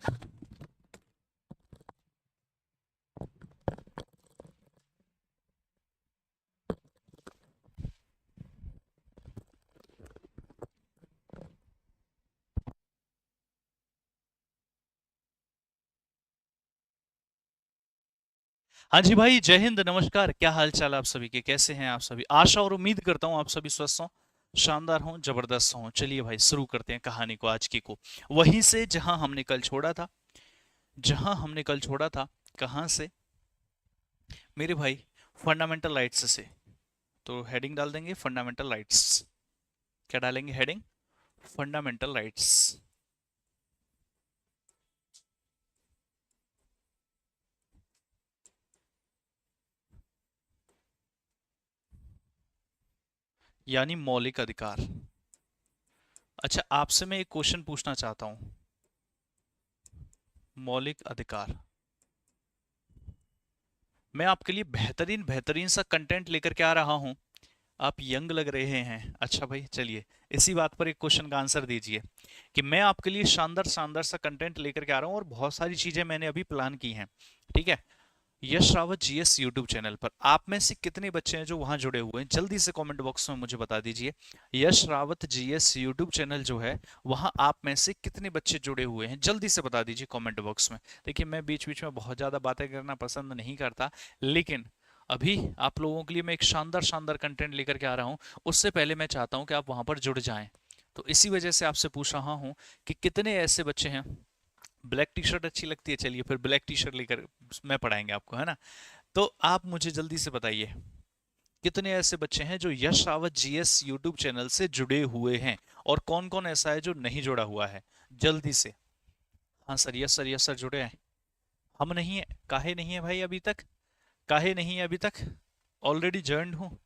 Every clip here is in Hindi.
हाँ जी भाई, जय हिंद, नमस्कार। क्या हाल चाल आप सभी के, कैसे हैं आप सभी? आशा और उम्मीद करता हूँ आप सभी स्वस्थ हों, शानदार हों, जबरदस्त हों। चलिए भाई, शुरू करते हैं कहानी को, आज की को। वहीं से जहां हमने कल छोड़ा था, जहां हमने कल छोड़ा था। कहां से मेरे भाई? फंडामेंटल राइट्स से। तो हेडिंग डाल देंगे फंडामेंटल राइट्स। क्या डालेंगे हेडिंग? Fundamental rights. यानी मौलिक अधिकार। अच्छा, आपसे मैं एक क्वेश्चन पूछना चाहता हूं। मौलिक अधिकार। मैं आपके लिए बेहतरीन बेहतरीन सा कंटेंट लेकर के आ रहा हूं। आप यंग लग रहे हैं। अच्छा भाई, चलिए, इसी बात पर एक क्वेश्चन का आंसर दीजिए कि मैं आपके लिए शानदार शानदार सा कंटेंट लेकर के आ रहा हूं और बहुत सारी चीजें मैंने अभी प्लान की हैं। ठीक है? यश रावत जीएस यूट्यूब चैनल पर आप में से कितने बच्चे हैं जो वहां जुड़े हुए हैं? जल्दी से कमेंट बॉक्स में मुझे बता दीजिए। यश रावत जीएस यूट्यूब चैनल जो है, वहां आप में से कितने बच्चे जुड़े हुए हैं? जल्दी से बता दीजिए कमेंट बॉक्स में। देखिए, मैं बीच बीच में बहुत ज्यादा बातें करना पसंद नहीं करता, लेकिन अभी आप लोगों के लिए मैं एक शानदार शानदार कंटेंट लेकर के आ रहा हूं। उससे पहले मैं चाहता हूं कि आप वहां पर जुड़ जाएं। तो इसी वजह से आपसे पूछ रहा हूं कि कितने ऐसे बच्चे हैं। ब्लैक टी शर्ट अच्छी लगती है, चलिए फिर ब्लैक टी शर्ट लेकर मैं पढ़ाएंगे आपको, है ना? तो आप मुझे जल्दी से बताइए, कितने ऐसे बच्चे हैं जो यश रावत जीएस यूट्यूब चैनल से जुड़े हुए हैं, और कौन कौन ऐसा है जो नहीं जुड़ा हुआ है? जल्दी से। हाँ sir, yes sir, yes sir, जुड़े हैं। हम नहीं है? काहे नहीं है भाई अभी तक? काहे नहीं है अभी तक? ऑलरेडी ज्वाइंट हूँ।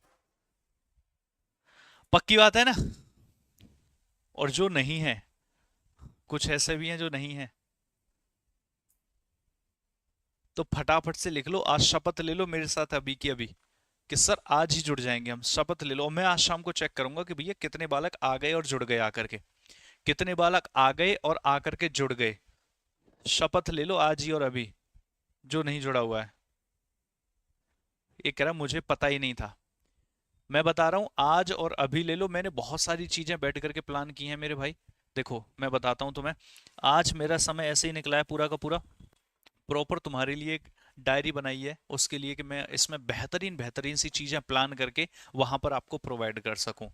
पक्की बात है ना? और जो नहीं है, कुछ ऐसे भी हैं जो नहीं है, तो फटाफट से लिख लो, आज शपथ ले लो मेरे साथ अभी की अभी कि सर आज ही जुड़ जाएंगे हम। शपथ ले लो, और मैं आज शाम को चेक करूंगा कि भैया कितने बालक आ गए और जुड़ गए आकर के। कितने बालक आ गए और आकर के जुड़ गए? शपथ ले लो आज ही और अभी। जो नहीं जुड़ा हुआ है, ये कह रहा मुझे पता ही नहीं था। मैं बता रहा हूं, आज और अभी ले लो। मैंने बहुत सारी चीजें बैठ करके प्लान की हैं मेरे भाई। देखो, मैं बताता हूं तुम्हें। आज मेरा समय ऐसे ही निकला है पूरा का पूरा। प्रॉपर तुम्हारे लिए एक डायरी बनाई है उसके लिए कि मैं इसमें बेहतरीन बेहतरीन सी चीजें प्लान करके वहां पर आपको प्रोवाइड कर सकूं।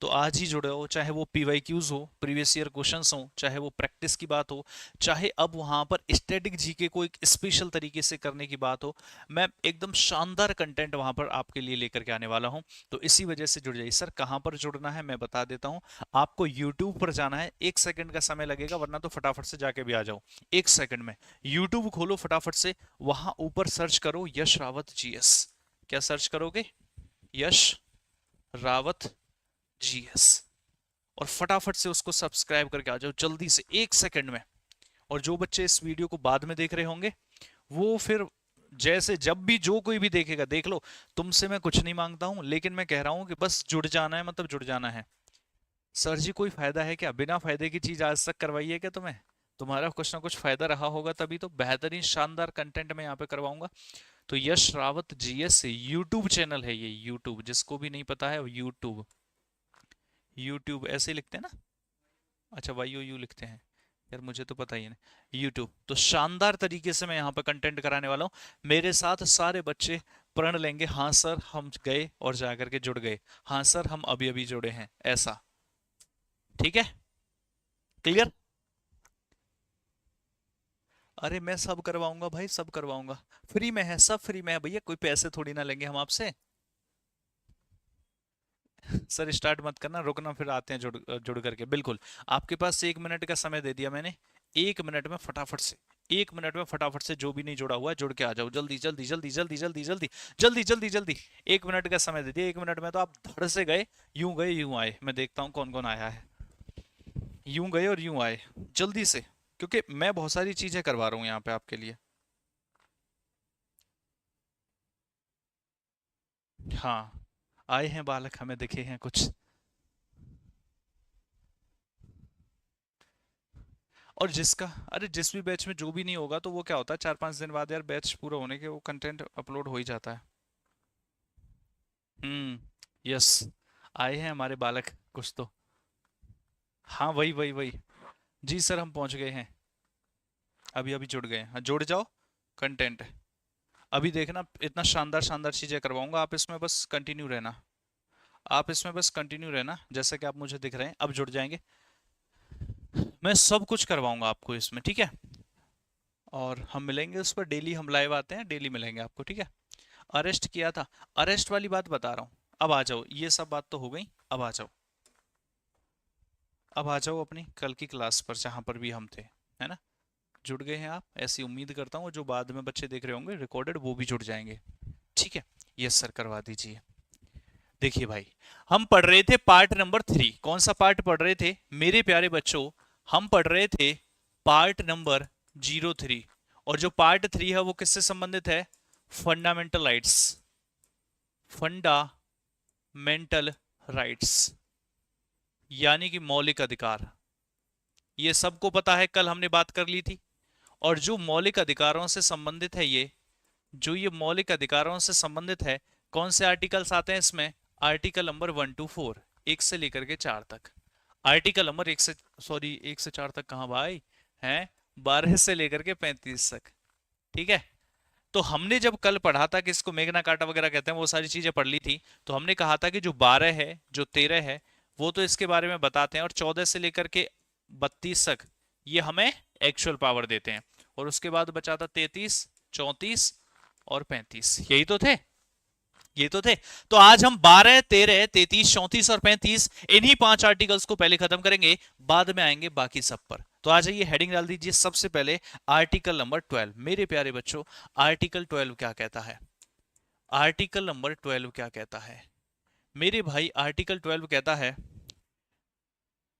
तो आज ही जुड़े हो, चाहे वो पीवाईक्यूज हो, प्रीवियस ईयर क्वेश्चंस हो, चाहे वो प्रैक्टिस की बात हो, चाहे अब वहां पर स्टैटिक जीके को एक स्पेशल तरीके से करने की बात हो। मैं एकदम शानदार कंटेंट वहां पर आपके लिए लेकर के आने वाला हूं। तो इसी वजह से जुड़ जाइए। सर कहां पर जुड़ना है मैं बता देता हूं। आपको यूट्यूब पर जाना है, 1 सेकंड का समय लगेगा, वरना तो फटाफट से जाके भी आ जाओ 1 सेकंड में। यूट्यूब खोलो फटाफट से, वहां ऊपर सर्च करो यश रावत जीएस। क्या सर्च करोगे? यश रावत जीएस। और फटाफट से उसको सब्सक्राइब करके आ जाओ जल्दी से 1 सेकंड में। और जो बच्चे इस वीडियो को बाद में देख रहे होंगे, वो फिर जैसे जब भी जो कोई भी देखेगा देख लो। तुमसे मैं कुछ नहीं मांगता हूं, लेकिन मैं कह रहा हूं कि बस जुड़ जाना है, मतलब जुड़ जाना है। सर जी, कोई फायदा है क्या? बिना फायदे की चीज आज तक करवाई है क्या तुम्हें? तुम्हारा कुछ ना कुछ फायदा रहा होगा, तभी तो बेहतरीन शानदार कंटेंट मैं यहाँ पे करवाऊंगा। तो यश रावत जीएस यूट्यूब चैनल है ये। यूट्यूब, जिसको भी नहीं पता है, यूट्यूब। यूट्यूब ऐसे ही लिखते हैं ना? अच्छा, वाई ओ यू लिखते हैं। यार मुझे तो पता ही नहीं। यूट्यूब तो शानदार तरीके से मैं यहाँ पे कंटेंट कराने वाला हूँ। मेरे साथ सारे बच्चे प्रण लेंगे, हाँ सर हम गए और जाकर के जुड़ गए, हाँ सर हम अभी अभी जुड़े हैं, ऐसा। ठीक है? क्लियर? अरे मैं सब करवाऊंगा भाई, सब करवाऊंगा। फ्री में है, सब फ्री में है भैया, कोई पैसे थोड़ी ना लेंगे हम आपसे। सर स्टार्ट मत करना, रुकना, फिर आते हैं जुड़ जुड़ करके, बिल्कुल। आपके पास 1 मिनट का समय दे दिया मैंने। 1 मिनट में फटाफट से, 1 मिनट में फटाफट से जो भी नहीं जुड़ा हुआ है जुड़ के आ जाओ, जल्दी जल्दी जल्दी जल्दी जल्दी जल्दी जल्दी जल्दी जल्दी। 1 मिनट का समय दे दिया, 1 मिनट में तो आप धड़ से गए यूं आए। मैं देखता हूँ कौन कौन आया है। यूं गए और यूं आए, जल्दी से, क्योंकि मैं बहुत सारी चीजें करवा रहा हूँ यहाँ पे आपके लिए। हाँ, आए हैं बालक, हमें दिखे हैं कुछ। और जिसका, अरे जिस भी बैच में जो भी नहीं होगा तो वो क्या होता है, 4-5 दिन बाद यार बैच पूरा होने के वो कंटेंट अपलोड हो ही जाता है। यस, आए हैं हमारे बालक कुछ तो। हाँ वही वही वही। जी सर हम पहुंच गए हैं, अभी अभी जुड़ गए हैं। हाँ जुड़ जाओ, कंटेंट अभी देखना, इतना शानदार शानदार चीजें करवाऊंगा, आप इसमें बस कंटिन्यू रहना। आप इसमें बस कंटिन्यू रहना, जैसे कि आप मुझे दिख रहे हैं अब जुड़ जाएंगे। मैं सब कुछ करवाऊंगा आपको इसमें, ठीक है। और हम मिलेंगे उस पर डेली, हम लाइव आते हैं डेली, मिलेंगे आपको, ठीक है। अरेस्ट किया था, अरेस्ट वाली बात बता रहा हूँ। अब आ जाओ, ये सब बात तो हो गई, अब आ जाओ। अब आ जाओ अपनी कल की क्लास पर जहां पर भी हम थे, है ना। जुड़ गए हैं आप, ऐसी उम्मीद करता हूँ जो बाद में बच्चे देख रहे होंगे रिकॉर्डेड वो भी जुड़ जाएंगे, ठीक है। यस सर करवा दीजिए। देखिए भाई, हम पढ़ रहे थे पार्ट नंबर 3। कौन सा पार्ट पढ़ रहे थे मेरे प्यारे बच्चों? हम पढ़ रहे थे पार्ट नंबर 03। और जो पार्ट 3 है वो किससे संबंधित है? फंडामेंटल राइट्स, फंडामेंटल राइट्स यानी कि मौलिक अधिकार। ये सबको पता है, कल हमने बात कर ली थी। और जो मौलिक अधिकारों से संबंधित है ये, जो ये मौलिक अधिकारों से संबंधित है, कौन से आर्टिकल्स आते हैं इसमें? आर्टिकल नंबर 1 to 4, 1 से लेकर के 4 तक। आर्टिकल नंबर 1 से, सॉरी 1 से 4 तक कहां भाई हैं, 12 से लेकर के 35 तक, ठीक है। तो हमने जब कल पढ़ा था कि इसको मेगना कार्टा वगैरह कहते हैं, वो सारी चीजें पढ़ ली थी। तो हमने कहा था कि जो 12 है, जो 13 है, वो तो इसके बारे में बताते हैं, और 14 से लेकर के 32 तक ये हमें एक्चुअल पावर देते हैं। और उसके बाद बचा था 33, 34 और 35, यही तो थे, ये तो थे। तो आज हम 12, 13, 33, 34 और 35 इन्हीं 5 आर्टिकल्स को पहले खत्म करेंगे, बाद में आएंगे बाकी सब पर। तो आ जाइए, हेडिंग डाल दीजिए सबसे पहले आर्टिकल नंबर 12। मेरे प्यारे बच्चों, आर्टिकल 12 क्या कहता है? आर्टिकल नंबर 12 क्या कहता है मेरे भाई? आर्टिकल 12 कहता है,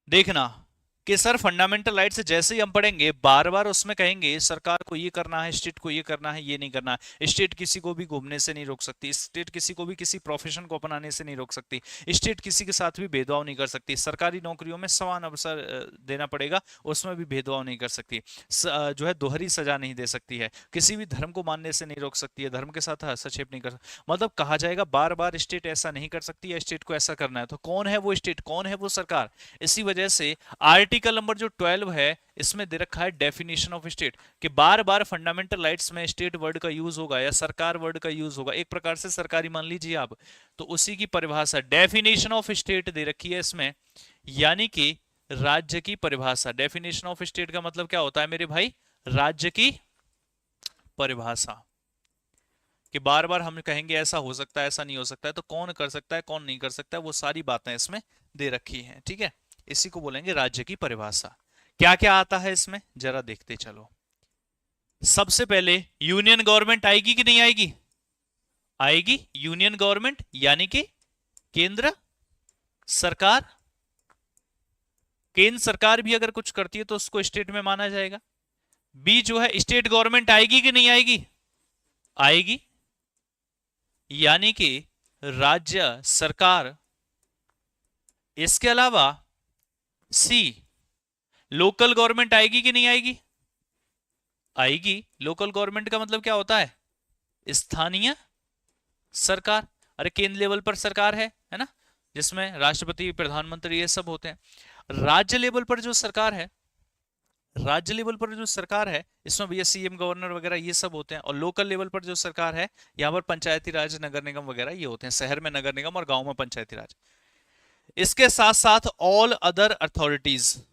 देखना कि सर फंडामेंटल राइट्स जैसे ही हम पढ़ेंगे बार बार उसमें कहेंगे सरकार को ये करना है, स्टेट को ये करना है, ये नहीं करना है। स्टेट किसी को भी घूमने से नहीं रोक सकती, स्टेट किसी को भी किसी प्रोफेशन को अपनाने से नहीं रोक सकती, स्टेट किसी के साथ भी भेदभाव नहीं कर सकती, सरकारी नौकरियों में समान अवसर देना पड़ेगा, उसमें भी भेदभाव नहीं कर सकती, जो है दोहरी सजा नहीं दे सकती है, किसी भी धर्म को मानने से नहीं रोक सकती है, धर्म के साथ हस्तक्षेप नहीं कर सकती। मतलब कहा जाएगा बार बार स्टेट ऐसा नहीं कर सकती है, स्टेट को ऐसा करना है। तो कौन है वो स्टेट, कौन है वो सरकार? इसी वजह से आर्टिकल नंबर जो 12 है इसमें दे रखा है डेफिनेशन ऑफ स्टेट, कि बार बार फंडामेंटल राइट्स में स्टेट वर्ड का यूज होगा या सरकार वर्ड का यूज होगा, एक प्रकार से सरकारी मान लीजिए आप। तो उसी की परिभाषा डेफिनेशन ऑफ स्टेट दे रखी है इसमें, यानी कि राज्य की परिभाषा। डेफिनेशन ऑफ स्टेट का मतलब क्या होता है मेरे भाई? राज्य की परिभाषा। कि बार बार हम कहेंगे ऐसा हो सकता है, ऐसा नहीं हो सकता है, तो कौन कर सकता है, कौन नहीं कर सकता है, वो सारी बातें इसमें दे रखी हैं, ठीक है। इसी को बोलेंगे राज्य की परिभाषा। क्या क्या आता है इसमें जरा देखते चलो। सबसे पहले यूनियन गवर्नमेंट आएगी कि नहीं आएगी? आएगी। यूनियन गवर्नमेंट यानी कि केंद्र सरकार। केंद्र सरकार भी अगर कुछ करती है तो उसको स्टेट में माना जाएगा। बी जो है स्टेट गवर्नमेंट आएगी कि नहीं आएगी? आएगी, यानी कि राज्य सरकार। इसके अलावा सी लोकल गवर्नमेंट आएगी कि नहीं आएगी? आएगी। लोकल गवर्नमेंट का मतलब क्या होता है? स्थानीय सरकार। अरे केंद्र लेवल पर सरकार है ना, जिसमें राष्ट्रपति, प्रधानमंत्री ये सब होते हैं। राज्य लेवल पर जो सरकार है, राज्य लेवल पर जो सरकार है इसमें भैया सीएम, गवर्नर वगैरह ये सब होते हैं। और लोकल लेवल पर जो सरकार है यहाँ पर पंचायती राज, नगर निगम वगैरह ये होते हैं। शहर में नगर निगम और गांव में पंचायती राज। इसके साथ साथ all other authorities,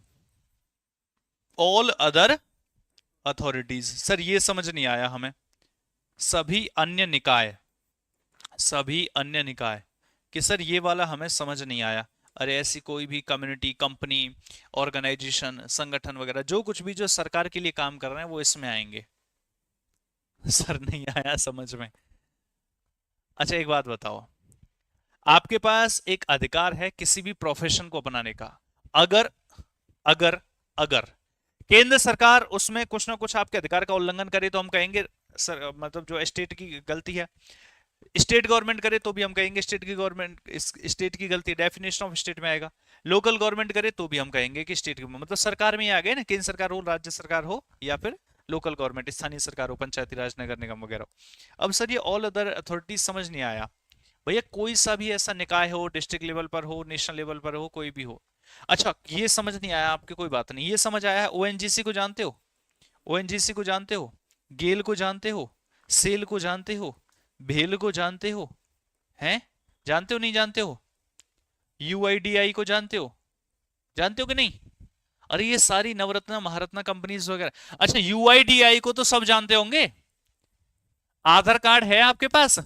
all other authorities. Sir ये समझ नहीं आया हमें। सभी अन्य निकाय, सभी अन्य निकाय कि सर ये वाला हमें समझ नहीं आया। अरे ऐसी कोई भी कम्युनिटी, कंपनी, ऑर्गेनाइजेशन, संगठन वगैरह जो कुछ भी जो सरकार के लिए काम कर रहे हैं वो इसमें आएंगे। सर नहीं आया समझ में। अच्छा एक बात बताओ, आपके पास एक अधिकार है किसी भी प्रोफेशन को अपनाने का। अगर अगर अगर केंद्र सरकार उसमें कुछ ना कुछ आपके अधिकार का उल्लंघन करे तो हम कहेंगे सर, मतलब जो स्टेट की गलती है। स्टेट गवर्नमेंट करे तो भी हम कहेंगे स्टेट की गवर्नमेंट, स्टेट की गलती, डेफिनेशन ऑफ स्टेट में आएगा। लोकल गवर्नमेंट करे तो भी हम कहेंगे कि स्टेट गवर्नमेंट, मतलब सरकार में ही आ गए ना, केंद्र सरकार हो, राज्य सरकार हो, या फिर लोकल गवर्नमेंट, स्थानीय सरकार हो, पंचायती राज, नगर निगम वगैरह। अब सर ये ऑल अदर अथॉरिटीज समझ नहीं आया। भैया कोई सा भी ऐसा निकाय हो, डिस्ट्रिक्ट लेवल पर हो, नेशनल लेवल पर हो, कोई भी हो। अच्छा ये समझ नहीं आया आपके, कोई बात नहीं, ये समझ आया है, ओएनजीसी को जानते हो? ओएनजीसी को जानते हो? गेल को जानते हो? सेल को जानते हो? भेल को जानते हो? हैं? जानते हो नहीं जानते हो? यूआईडीआई को जानते हो? जानते हो कि नहीं? अरे ये सारी नवरत्न महारत्ना कंपनीज वगैरह। अच्छा यूआईडीआई को तो सब जानते होंगे। आधार कार्ड है आपके पास?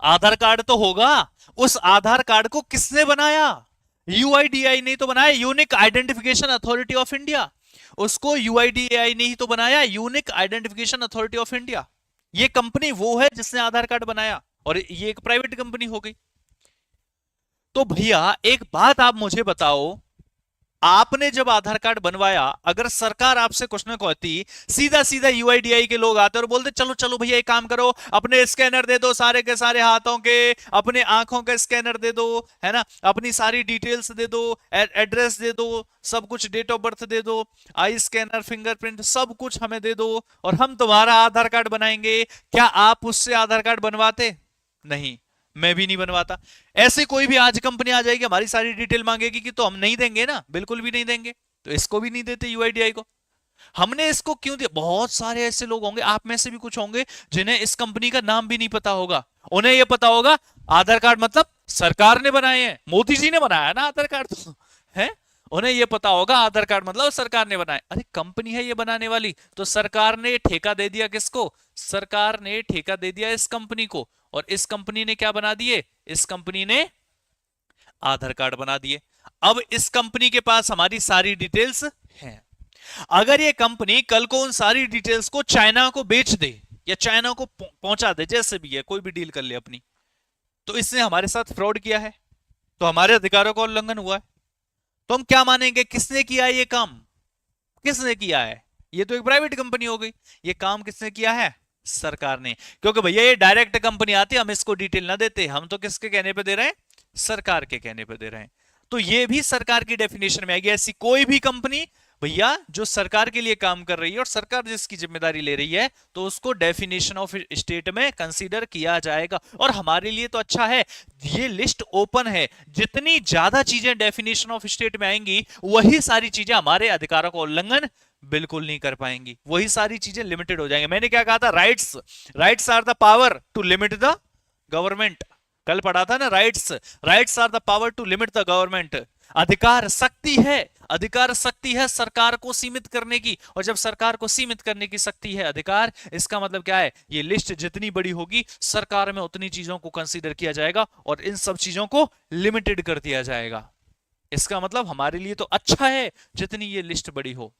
आधार कार्ड तो होगा। उस आधार कार्ड को किसने बनाया? यूआईडीआई ने तो बनाया, unique identification authority of India. उसको यूआईडीआई ने ही तो बनाया, unique identification authority of India. ये कंपनी वो है जिसने आधार कार्ड बनाया, और ये एक प्राइवेट कंपनी हो गई। तो भैया एक बात आप मुझे बताओ, आपने जब आधार कार्ड बनवाया, अगर सरकार आपसे क्वेश्चन कहती, सीधा सीधा यूआईडीआई के लोग आते और बोलते चलो चलो भैया एक काम करो, अपने स्कैनर दे दो सारे के सारे हाथों के, अपने आंखों का स्कैनर दे दो, है ना, अपनी सारी डिटेल्स दे दो, एड्रेस दे दो, सब कुछ, डेट ऑफ बर्थ दे दो, आई स्कैनर, फिंगरप्रिंट, सब कुछ हमें दे दो, और हम तुम्हारा आधार कार्ड बनाएंगे। क्या आप उससे आधार कार्ड बनवाते? नहीं, मैं भी नहीं बनवाता। ऐसे कोई भी आज कंपनी आ जाएगी, हमारी सारी डिटेल मांगेगी कि, तो हम नहीं देंगे ना, बिल्कुल भी नहीं देंगे। तो इसको भी नहीं देते यूआईडीआई को। हमने इसको क्यों दिया? बहुत सारे ऐसे लोग होंगे, आप में से भी कुछ होंगे, जिन्हें इस कंपनी का नाम भी नहीं पता होगा। उन्हें यह पता होगा आधार कार्ड मतलब सरकार ने बनाए हैं, मोदी जी ने बनाया ना आधार कार्ड तो, है। उन्हें यह पता होगा आधार कार्ड मतलब सरकार ने बनाया। अरे कंपनी है ये बनाने वाली, तो सरकार ने ठेका दे दिया किसको? सरकार ने ठेका दे दिया इस कंपनी को, और इस कंपनी ने क्या बना दिए? इस कंपनी ने आधार कार्ड बना दिए। अब इस कंपनी के पास हमारी सारी डिटेल्स हैं। अगर ये कंपनी कल को उन सारी डिटेल्स को चाइना को बेच दे, या चाइना को पहुंचा दे, जैसे भी है, कोई भी डील कर ले अपनी, तो इसने हमारे साथ फ्रॉड किया है, तो हमारे अधिकारों का उल्लंघन हुआ है। तो हम क्या मानेंगे, किसने किया है ये काम? किसने किया है? ये तो एक प्राइवेट कंपनी हो गई। ये काम किसने किया है? सरकार ने। क्योंकि भैया ये डायरेक्ट कंपनी आती, हम इसको डिटेल ना देते, हम तो किसके कहने पे दे रहे हैं? सरकार के कहने पे दे रहे हैं। तो ये भी सरकार की डेफिनेशन में आएगी। ऐसी कोई भी कंपनी भैया जो सरकार के लिए काम कर रही है और सरकार जिसकी जिम्मेदारी ले रही है, तो उसको डेफिनेशन ऑफ स्टेट में कंसीडर किया जाएगा। और हमारे लिए तो अच्छा है, ये लिस्ट ओपन है। जितनी ज्यादा चीजें डेफिनेशन ऑफ स्टेट में आएंगी, वही सारी चीजें हमारे अधिकारों का उल्लंघन बिल्कुल नहीं कर पाएंगी, वही सारी चीजें लिमिटेड हो जाएंगी। मैंने क्या कहा था? Rights, rights are the power to limit the government. कल पढ़ा था ना, rights, rights are the power to limit the government. अधिकार शक्ति है, अधिकार शक्ति है सरकार को सीमित करने की, और जब सरकार को सीमित करने की शक्ति है, अधिकार, इसका मतलब क्या है? ये लिस्ट जितनी बड़ी होगी, सरकार में उतनी चीजों को कंसीडर किया जाएगा, और इन सब चीजों को लिमिटेड कर दिया जाएगा। इसका मतलब हमारे लिए तो अच्छा है जितनी ये लिस्ट बड़ी हो।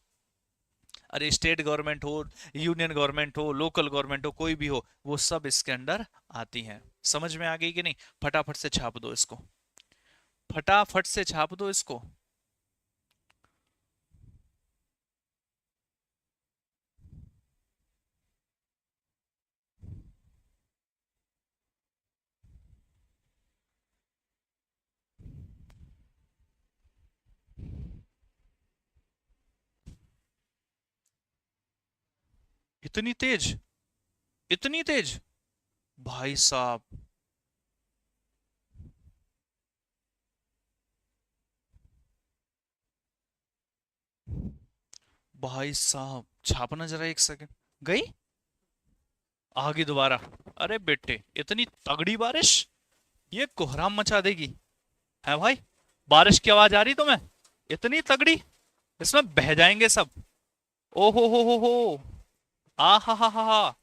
अरे स्टेट गवर्नमेंट हो, यूनियन गवर्नमेंट हो, लोकल गवर्नमेंट हो, कोई भी हो, वो सब इसके अंडर आती हैं। समझ में आ गई कि नहीं? फटाफट से छाप दो इसको, फटाफट से छाप दो इसको। इतनी तेज? इतनी तेज? भाई साहब, भाई साहब छापना जरा, एक सेकंड। गई? आ गई दोबारा। अरे बेटे इतनी तगड़ी बारिश, ये कोहराम मचा देगी। है भाई, बारिश की आवाज आ रही तुम्हें? इतनी तगड़ी, इसमें बह जाएंगे सब। ओ हो, आ हा।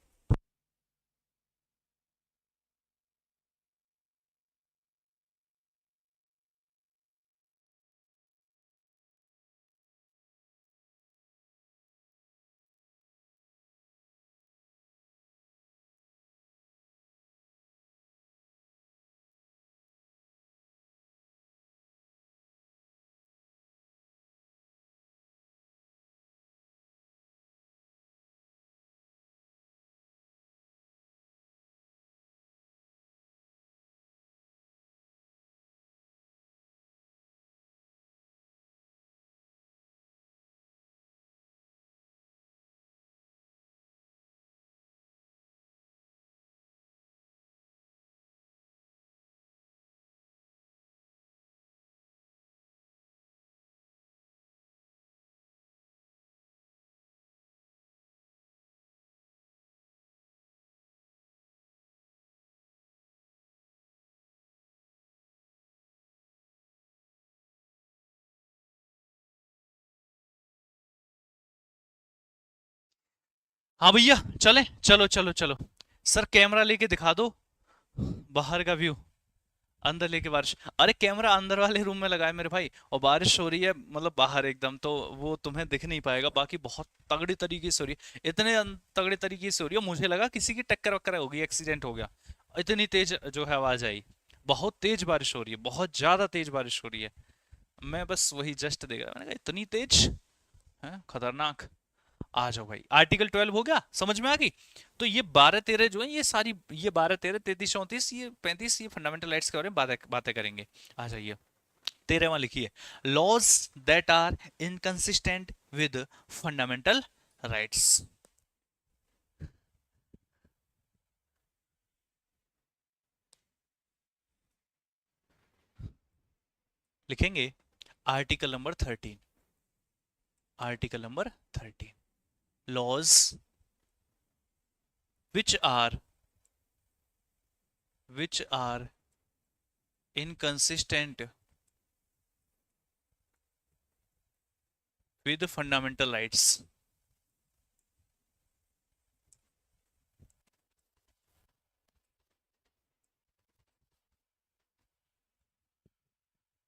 हाँ भैया, चले, चलो चलो चलो। सर कैमरा लेके दिखा दो बाहर का व्यू। अंदर लेके बारिश, अरे कैमरा अंदर वाले रूम में लगाए मेरे भाई, और बारिश हो रही है मतलब बाहर एकदम, तो वो तुम्हें दिख नहीं पाएगा, बाकी बहुत तगड़ी तरीके से हो रही है, इतने तगड़ी तरीके से हो रही है मुझे लगा किसी की टक्कर वक्कर हो गई, एक्सीडेंट हो गया। इतनी तेज जो है आवाज आई। बहुत तेज बारिश हो रही है, बहुत ज्यादा तेज बारिश हो रही है। मैं बस वही जस्ट देखा, मैंने कहा इतनी तेज है, खतरनाक। आ जाओ भाई, आर्टिकल 12 हो गया, समझ में आ गई। तो ये 12 13 जो है ये सारी, ये 12 13 33 34 ये 35 ये फंडामेंटल राइट्स के बारे में बातें बातें करेंगे। आ जाइए, 13वां लिखिए, laws that are inconsistent with fundamental rights. लिखेंगे article number 13, article number 13, laws which are which are inconsistent with fundamental rights.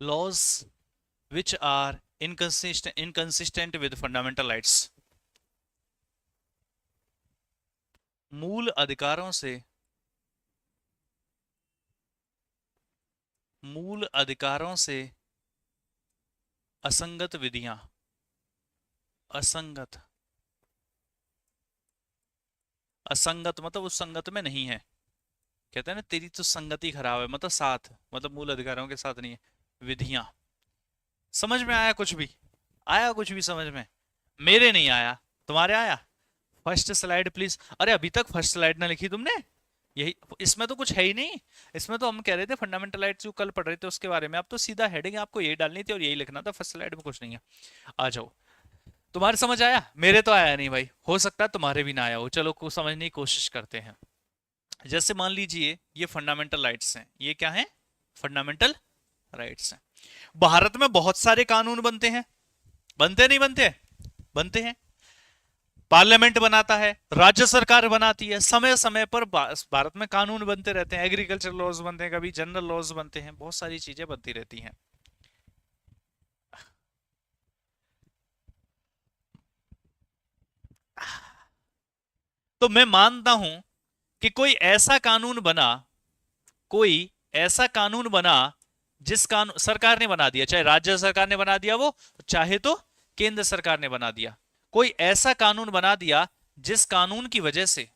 Laws which are inconsistent with fundamental rights. मूल अधिकारों से, मूल अधिकारों से असंगत विधियां, असंगत, असंगत मतलब उस संगत में नहीं है। कहते हैं ना तेरी तो संगति खराब है, मतलब साथ, मतलब मूल अधिकारों के साथ नहीं है। विधियां, समझ में आया कुछ भी? आया कुछ भी समझ में? मेरे नहीं आया, तुम्हारे आया? First slide please. अरे अभी तक फर्स्ट स्लाइड ना लिखी तुमने? यही, इसमें तो कुछ है ही नहीं। इसमें तो हम कह रहे थे फंडामेंटल राइट्स जो कल पढ़ रहे थे उसके बारे में, अब तो सीधा हेडिंग आपको यही डालनी थी और यही लिखना था, फर्स्ट स्लाइड में कुछ नहीं है। आ जाओ, तुम्हारे समझ आया? मेरे तो आया नहीं भाई, हो सकता है तुम्हारे भी ना आया हो, चलो को समझने की कोशिश करते हैं। जैसे मान लीजिए ये फंडामेंटल राइट्स हैं, ये क्या है? फंडामेंटल राइट्स हैं। भारत में बहुत सारे कानून बनते हैं, बनते नहीं बनते? बनते हैं। पार्लियामेंट बनाता है, राज्य सरकार बनाती है, समय समय पर भारत में कानून बनते रहते हैं, एग्रीकल्चर लॉज बनते हैं, कभी जनरल लॉज बनते हैं, बहुत सारी चीजें बनती रहती हैं। तो मैं मानता हूं कि कोई ऐसा कानून बना, कोई ऐसा कानून बना जिस कानून सरकार ने बना दिया, चाहे राज्य सरकार ने बना दिया वो, चाहे तो केंद्र सरकार ने बना दिया, कोई ऐसा कानून बना दिया जिस कानून की वजह से,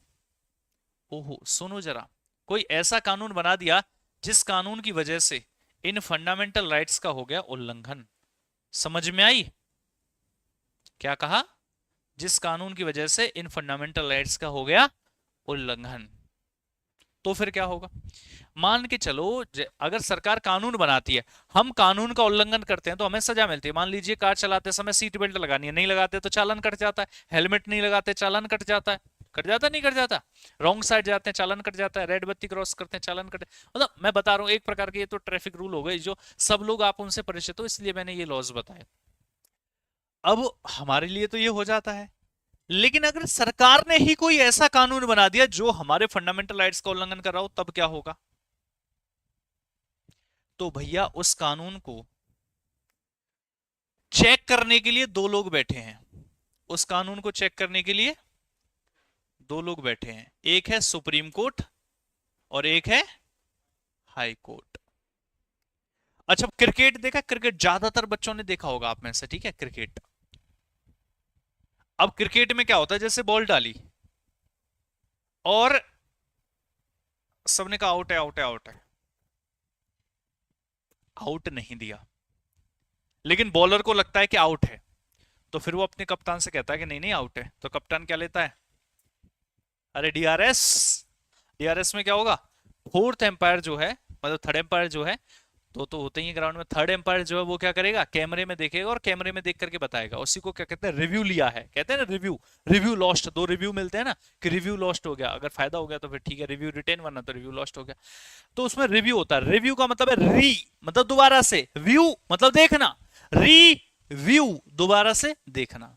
ओहो सुनो जरा, कोई ऐसा कानून बना दिया जिस कानून की वजह से इन फंडामेंटल राइट्स का हो गया उल्लंघन। समझ में आई? क्या कहा? जिस कानून की वजह से इन फंडामेंटल राइट्स का हो गया उल्लंघन, तो फिर क्या होगा? मान के चलो अगर सरकार कानून बनाती है, हम कानून का उल्लंघन करते हैं तो हमें सजा मिलती है। मान लीजिए कार चलाते समय सीट बेल्ट लगानी है, नहीं लगाते तो चालान कट जाता है, हेलमेट नहीं लगाते चालान कट जाता है, कट जाता नहीं कट जाता? रॉन्ग साइड जाते हैं चालान कट जाता है, रेड बत्ती क्रॉस करते हैं चालान कट, मतलब मैं बता रहा हूं एक प्रकार के ये तो ट्रैफिक रूल हो गए जो सब लोग आप उनसे परिचित हो, इसलिए मैंने ये लॉज बताए। अब हमारे लिए तो ये हो जाता है, लेकिन अगर सरकार ने ही कोई ऐसा कानून बना दिया जो हमारे फंडामेंटल राइट्स का उल्लंघन कर रहा हो, तब क्या होगा? तो भैया उस कानून को चेक करने के लिए दो लोग बैठे हैं, उस कानून को चेक करने के लिए दो लोग बैठे हैं, एक है सुप्रीम कोर्ट और एक है हाई कोर्ट। अच्छा क्रिकेट देखा? क्रिकेट ज्यादातर बच्चों ने देखा होगा आप में से, ठीक है? क्रिकेट, अब क्रिकेट में क्या होता है, जैसे बॉल डाली और सबने कहा आउट है आउट है आउट है, आउट नहीं दिया, लेकिन बॉलर को लगता है कि आउट है, तो फिर वो अपने कप्तान से कहता है कि नहीं नहीं आउट है, तो कप्तान क्या लेता है? अरे डीआरएस। डीआरएस में क्या होगा? फोर्थ एम्पायर जो है, मतलब थर्ड एम्पायर जो है, तो होते ही ग्राउंड में थर्ड एम्पायर जो है वो क्या करेगा? कैमरे में देखेगा और कैमरे में देख करके बताएगा, उसी को क्या कहते हैं? रिव्यू लिया है, कहते हैं ना रिव्यू। रिव्यू लॉस्ट, दो रिव्यू मिलते हैं ना, कि रिव्यू लॉस्ट हो गया, अगर फायदा हो गया तो फिर ठीक है, रिव्यू रिटेन, वरना तो रिव्यू लॉस्ट हो गया। तो उसमें रिव्यू होता है, रिव्यू का मतलब है री मतलब दोबारा से, व्यू मतलब देखना, री व्यू दोबारा से देखना।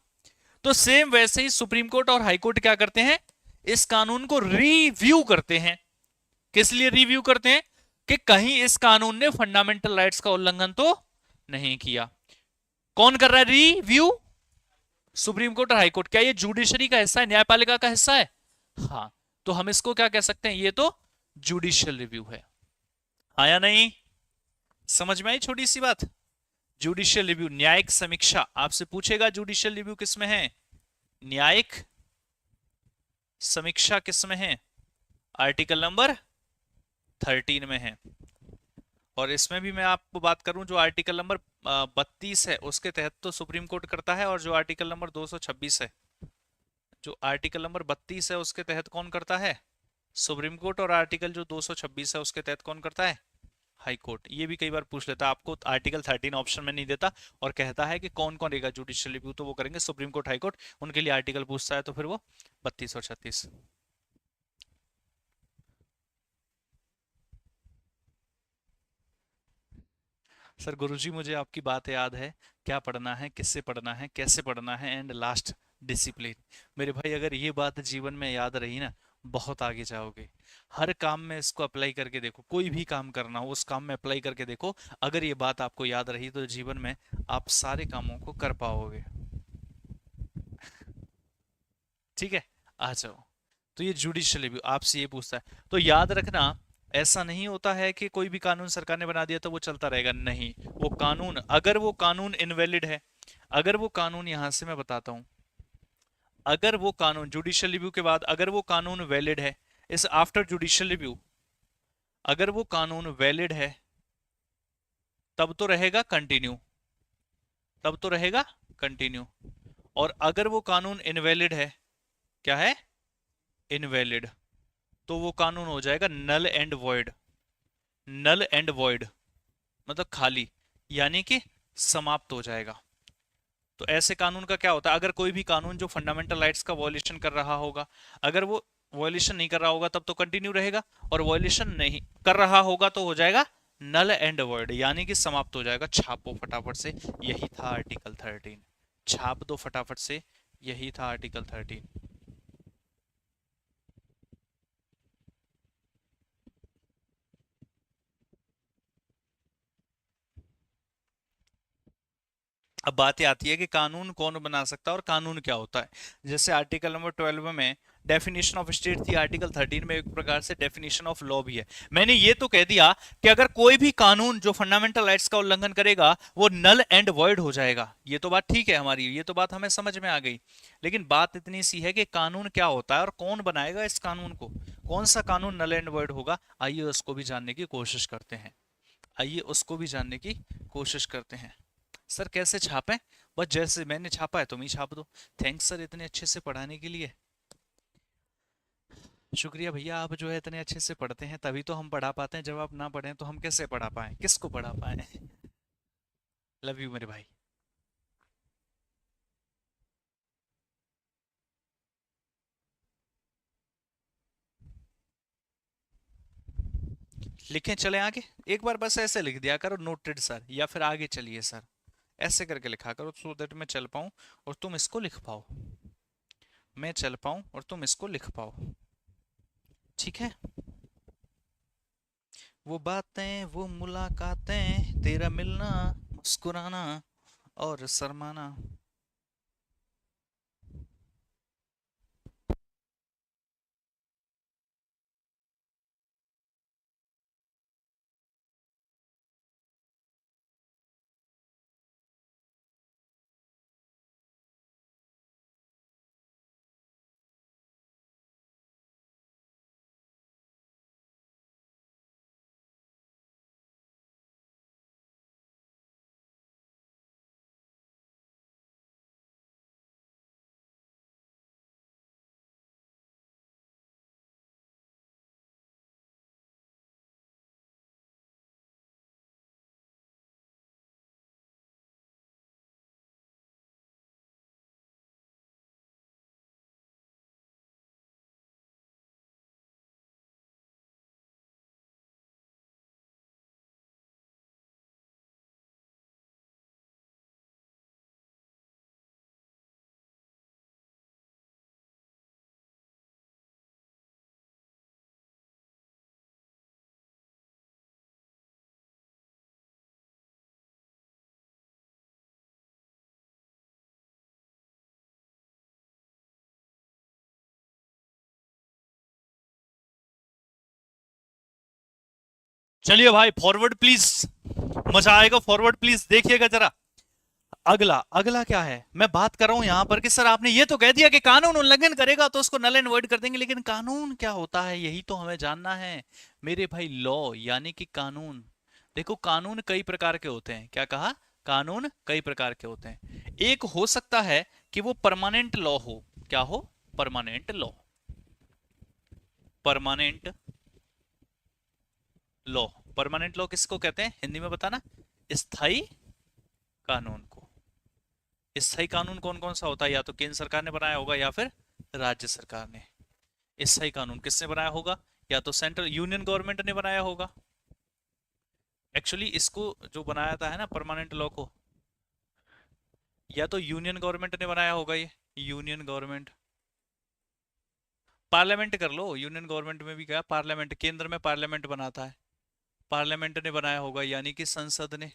तो सेम वैसे ही सुप्रीम कोर्ट और हाई कोर्ट क्या करते हैं, इस कानून को रिव्यू करते हैं। किस लिए रिव्यू करते हैं, कि कहीं इस कानून ने फंडामेंटल राइट्स का उल्लंघन तो नहीं किया। कौन कर रहा है रिव्यू, सुप्रीम कोर्ट और हाई कोर्ट। क्या ये जुडिशरी का हिस्सा है, न्यायपालिका का हिस्सा है? हाँ, तो हम इसको क्या कह सकते हैं, ये तो जुडिशियल रिव्यू है। आया नहीं, समझ में आई छोटी सी बात। जुडिशियल रिव्यू, न्यायिक समीक्षा, आपसे पूछेगा जुडिशियल रिव्यू किसमें है, न्यायिक समीक्षा किसमें है, आर्टिकल नंबर 13 में है। और इसमें भी मैं आपको बात करूं, जो आर्टिकल नंबर 32 है उसके तहत तो सुप्रीम कोर्ट करता है, और जो आर्टिकल नंबर 226 है, जो आर्टिकल नंबर 32 है उसके तहत कौन करता है, सुप्रीम कोर्ट, और आर्टिकल जो 226 है उसके तहत कौन करता है, हाई कोर्ट। ये भी कई बार पूछ लेता है आपको, आर्टिकल 13 ऑप्शन में नहीं देता और कहता है कि कौन कौन रहेगा जुडिशियल रिव्यू, तो वो करेंगे सुप्रीम कोर्ट, हाई कोर्ट, उनके लिए आर्टिकल पूछता है तो फिर वो 32 और 36। सर गुरुजी मुझे आपकी बात याद है, क्या पढ़ना है, किससे पढ़ना है, कैसे पढ़ना है, एंड लास्ट डिसिप्लिन। मेरे भाई अगर ये बात जीवन में याद रही ना, बहुत आगे जाओगे। हर काम में इसको अप्लाई करके देखो, कोई भी काम करना हो उस काम में अप्लाई करके देखो, अगर ये बात आपको याद रही तो जीवन में आप सारे कामों को कर पाओगे। ठीक है, आ जाओ। तो ये जुडिशियल रिव्यू आपसे ये पूछता है, तो याद रखना, ऐसा नहीं होता है कि कोई भी कानून सरकार ने बना दिया तो वो चलता रहेगा, नहीं। वो कानून, अगर वो कानून इनवैलिड है, अगर वो कानून, यहां से मैं बताता हूं, अगर वो कानून जुडिशियल रिव्यू के बाद अगर वो कानून वैलिड है, इस आफ्टर जुडिशियल रिव्यू अगर वो कानून वैलिड है, तब तो रहेगा कंटिन्यू, तब तो रहेगा कंटिन्यू। और अगर वो कानून इनवैलिड है, क्या है, इनवैलिड, तो वो कानून हो जाएगा null and void. Null and void मतलब खाली, यानी कि समाप्त हो जाएगा। तो ऐसे कानून का क्या होता है, अगर कोई भी कानून जो फंडामेंटल राइट्स का वॉयलेशन कर रहा होगा, अगर वो वॉयलेशन नहीं कर रहा होगा तब तो कंटिन्यू रहेगा, और वॉयलेशन नहीं कर रहा होगा तो हो जाएगा नल एंड वॉइड, यानी कि समाप्त हो जाएगा। छापो फटाफट से, यही था आर्टिकल 13। छाप दो फटाफट से, यही था आर्टिकल 13। अब बात ये आती है कि कानून कौन बना सकता है और कानून क्या होता है। जैसे आर्टिकल नंबर 12 में डेफिनेशन ऑफ स्टेट थी, आर्टिकल 13 में एक प्रकार से डेफिनेशन ऑफ लॉ भी है। मैंने ये तो कह दिया कि अगर कोई भी कानून जो फंडामेंटल राइट्स का उल्लंघन करेगा वो नल एंड वॉइड हो जाएगा। ये तो बात ठीक है हमारी, ये तो बात हमें समझ में आ गई। लेकिन बात इतनी सी है कि कानून क्या होता है और कौन बनाएगा इस कानून को, कौन सा कानून नल एंड वॉइड होगा। आइए उसको भी जानने की कोशिश करते हैं, आइए उसको भी जानने की कोशिश करते हैं। सर कैसे छापें, बस जैसे मैंने छापा है तुम ही छाप दो। थैंक्स सर इतने अच्छे से पढ़ाने के लिए, शुक्रिया भैया। आप जो है इतने अच्छे से पढ़ते हैं तभी तो हम पढ़ा पाते हैं, जब आप ना पढ़ें तो हम कैसे पढ़ा पाए, किसको पढ़ा पाए। लव यू मेरे भाई। लिखें चले आगे, एक बार बस ऐसे लिख दिया करो नोटेड सर, या फिर आगे चलिए सर, ऐसे करके लिखा करो, सो दैट मैं चल पाऊं और तुम इसको लिख पाओ, मैं चल पाऊं और तुम इसको लिख पाओ। ठीक है, वो बातें वो मुलाकातें, तेरा मिलना, मुस्कुराना और शर्माना। चलिए भाई फॉरवर्ड प्लीज, मजा आएगा, फॉरवर्ड प्लीज देखिएगा जरा। अगला अगला क्या है, मैं बात कर रहा हूं यहां पर कि सर आपने ये तो कह दिया कि कानून उल्लंघन करेगा तो उसको नल एंड वॉइड कर देंगे, लेकिन कानून क्या होता है यही तो हमें जानना है मेरे भाई। लॉ यानी कि कानून। देखो कानून कई प्रकार के होते हैं, क्या कहा, कानून कई प्रकार के होते हैं। एक हो सकता है कि वो परमानेंट लॉ हो, क्या हो, permanent law, permanent law. Permanent law किसको कहते हैं हिंदी में बताना, स्थायी कानून को। स्थायी कानून कौन कौन सा होता है, या तो केंद्र सरकार ने बनाया होगा या फिर राज्य सरकार ने। स्थायी कानून किसने बनाया होगा, या तो सेंट्रल यूनियन गवर्नमेंट ने बनाया होगा। एक्चुअली इसको जो बनाया था है ना परमानेंट लॉ को, या तो यूनियन गवर्नमेंट ने बनाया होगा, ये यूनियन गवर्नमेंट। पार्लियामेंट कर लो, यूनियन गवर्नमेंट में भी क्या, पार्लियामेंट, केंद्र में पार्लियामेंट बनाता है, पार्लियामेंट ने बनाया होगा यानी कि संसद ने।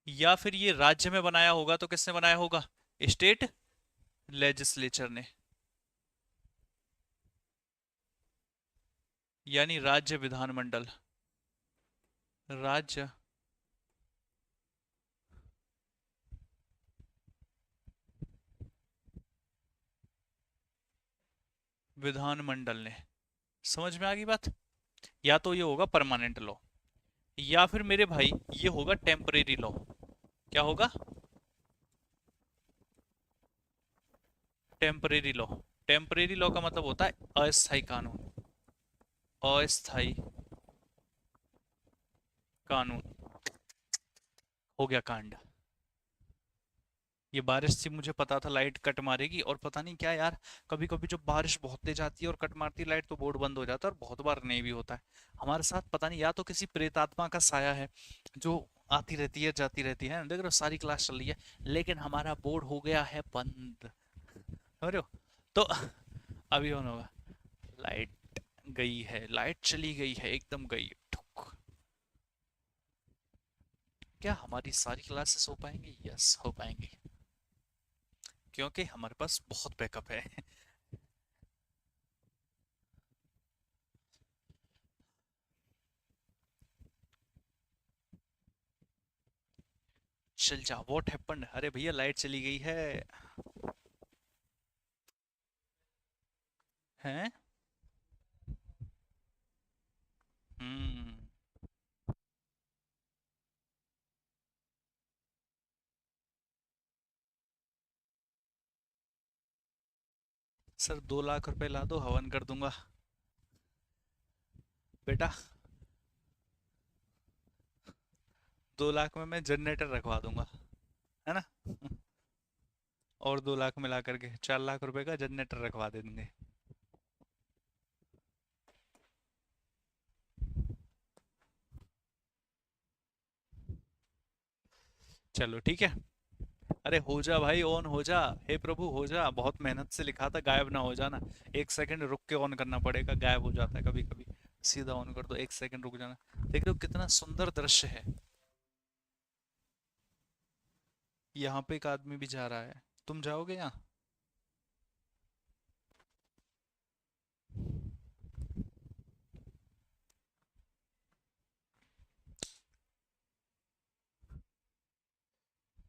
या फिर ये राज्य में बनाया होगा तो किसने बनाया होगा, स्टेट लेजिस्लेचर ने, यानी राज्य विधानमंडल, राज्य विधानमंडल ने। समझ में आ गई बात। या तो ये होगा परमानेंट लॉ, या फिर मेरे भाई ये होगा टेम्परेरी लॉ। क्या होगा, टेम्परेरी लॉ। टेम्परेरी लॉ का मतलब होता है अस्थायी कानून, अस्थायी कानून। हो गया कांड। ये बारिश से मुझे पता था लाइट कट मारेगी, और पता नहीं क्या यार, कभी कभी जब बारिश बहुत तेज आती है और कट मारती है लाइट तो बोर्ड बंद हो जाता है, और बहुत बार नहीं भी होता है हमारे साथ। पता नहीं, या तो किसी प्रेत आत्मा का साया है जो आती रहती है जाती रहती है, देख रहे हो सारी क्लास चल रही है लेकिन हमारा बोर्ड हो गया है बंद, समझ रहे हो। तो अभी ऑन होगा, लाइट गई है, लाइट चली गई है, एकदम गई है, ठुक। क्या हमारी सारी क्लासेस हो पाएंगी, यस हो पाएंगी, क्योंकि हमारे पास बहुत बैकअप है। चल जा, व्हाट हैपेंड, अरे भैया लाइट चली गई है। हैं। हम्म। सर 2 लाख रुपए ला दो, हवन कर दूंगा बेटा। 2 लाख में मैं जनरेटर रखवा दूंगा, है ना। और 2 लाख मिला करके 4 लाख रुपए का जनरेटर रखवा देंगे। चलो ठीक है। अरे हो जा भाई, ऑन हो जा, हे प्रभु हो जा, बहुत मेहनत से लिखा था, गायब ना हो जाना। 1 सेकंड रुक के ऑन करना पड़ेगा, गायब हो जाता है कभी कभी। सीधा ऑन कर दो, 1 सेकंड रुक जाना। देख रहे हो कितना सुंदर दृश्य है। यहाँ पे एक आदमी भी जा रहा है, तुम जाओगे यहाँ।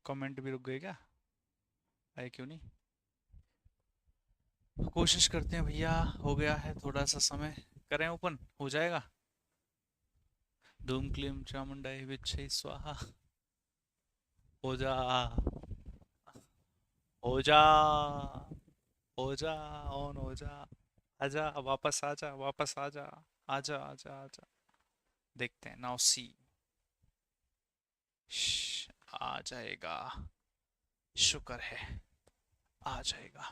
कमेंट भी रुक गए क्या, आए क्यों नहीं। कोशिश करते हैं भैया, हो गया है थोड़ा सा समय, करें ओपन, हो जाएगा। धूम क्लीम चामुंडाई विच्छे स्वाहा। हो जा, हो जा, हो जा, ऑन हो जा। आजा वापस, आजा वापस, आजा, आजा आजा आजा। देखते हैं नाउ सी, आ जाएगा, शुक्र है आ जाएगा।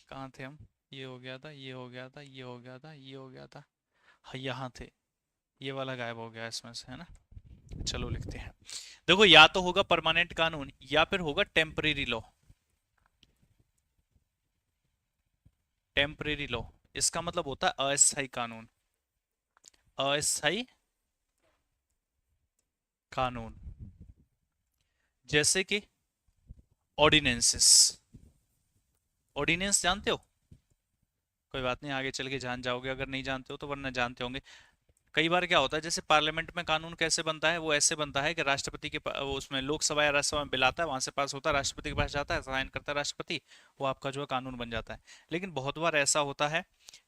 कहाँ थे हम, ये हो गया था, ये हो गया था, ये हो गया था, ये हो गया था, हाँ यहाँ थे। ये वाला गायब हो गया इसमें से, है ना। चलो लिखते हैं। देखो या तो होगा परमानेंट कानून या फिर होगा टेम्परेरी लॉ। टेम्परेरी लॉ इसका मतलब होता है अस्थायी कानून, अस्थायी कानून। जैसे कि ऑर्डिनेंसेस, ऑर्डिनेंस जानते हो, कोई बात नहीं, आगे चल के जान जाओगे, अगर नहीं जानते हो तो, वरना जानते होंगे। कई बार क्या होता है, जैसे पार्लियामेंट में कानून कैसे बनता है, वो ऐसे बनता है कि राष्ट्रपति के वो उसमें लोकसभा या राज्यसभा में बिल आता है, वहां से पास होता है, राष्ट्रपति के पास जाता है, साइन करता है राष्ट्रपति, वो आपका जो है कानून बन जाता है। लेकिन बहुत बार ऐसा होता है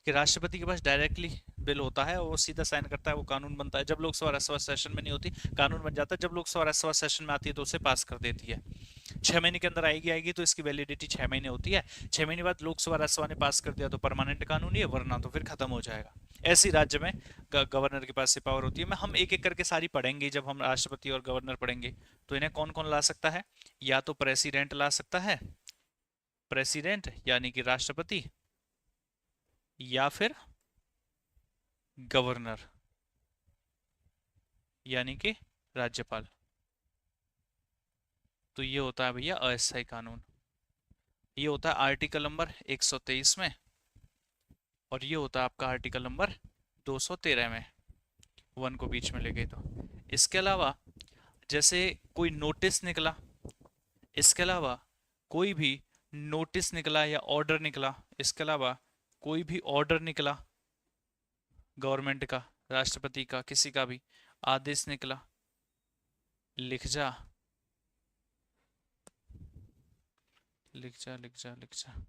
कि राष्ट्रपति के पास डायरेक्टली बिल होता है, वो सीधा साइन करता है, वो कानून बनता है। जब लोकसभा राज्यसभा सेशन में नहीं होती, कानून बन जाता है। जब लोकसभा राज्यसभा सेशन में आती है तो उसे पास कर देती है। 6 महीने के अंदर आएगी तो इसकी वैलिडिटी 6 महीने होती है। 6 महीने बाद लोकसभा राज्यसभा ने पास कर दिया तो परमानेंट कानून ही है, वरना तो फिर खत्म हो जाएगा। ऐसी राज्य में गवर्नर के पास से पावर होती है। मैं हम एक एक करके सारी पढ़ेंगे, जब हम राष्ट्रपति और गवर्नर पढ़ेंगे। तो इन्हें कौन कौन ला सकता है? या तो प्रेसिडेंट ला सकता है, प्रेसिडेंट यानी कि राष्ट्रपति, या फिर गवर्नर यानी कि राज्यपाल। तो ये होता है भैया अस्थायी कानून। ये होता है आर्टिकल नंबर 123 में, और ये होता है आपका आर्टिकल नंबर 213 में, 1 को बीच में ले गए तो। इसके अलावा जैसे कोई नोटिस निकला, इसके अलावा कोई भी नोटिस निकला या ऑर्डर निकला, इसके अलावा कोई भी ऑर्डर निकला गवर्नमेंट का, राष्ट्रपति का, किसी का भी आदेश निकला, लिख जा, लिख जा, लिख जा, लिख जा।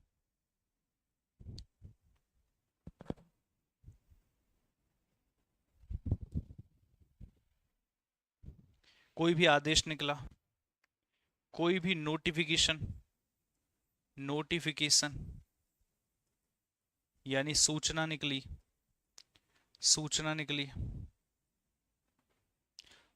कोई भी आदेश निकला, कोई भी नोटिफिकेशन, नोटिफिकेशन यानी सूचना निकली, सूचना निकली।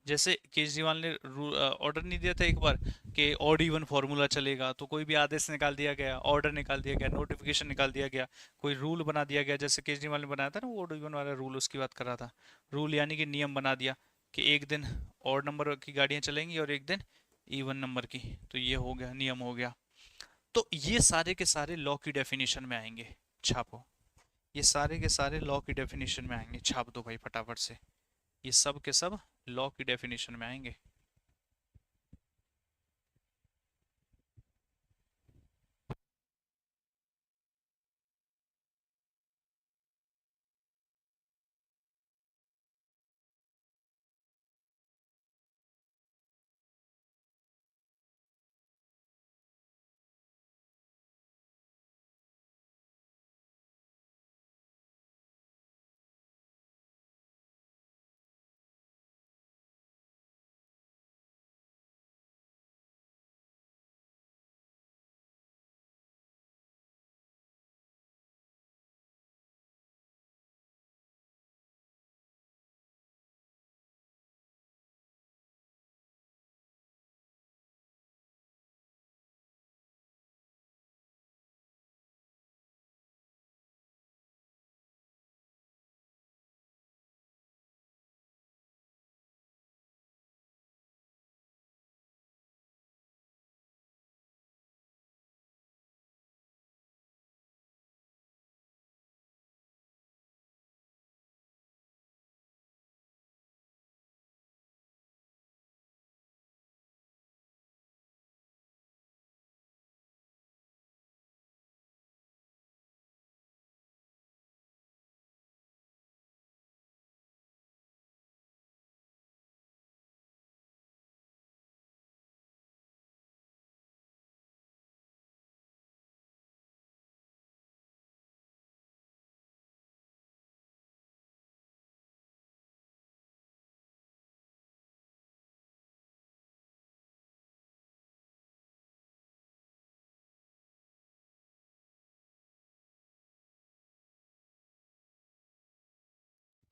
जैसे केजरीवाल ने ऑर्डर नहीं दिया था एक बार कि ऑड इवन फॉर्मूला चलेगा, तो कोई भी आदेश निकाल दिया गया, ऑर्डर निकाल दिया गया, नोटिफिकेशन निकाल दिया गया, कोई रूल बना दिया गया। जैसे केजरीवाल ने बनाया था ना वो ऑड इवन वाला रूल, उसकी बात कर रहा था। रूल यानी कि नियम बना दिया कि एक दिन ऑड नंबर की गाड़ियां चलेंगी और एक दिन इवन नंबर की। तो ये हो गया, नियम हो गया। तो ये सारे के सारे लॉ की डेफिनेशन में आएंगे, छापो। ये सारे के सारे लॉ की डेफिनेशन में आएंगे, छाप दो भाई फटाफट से। ये सब के सब लॉ की डेफिनेशन में आएंगे।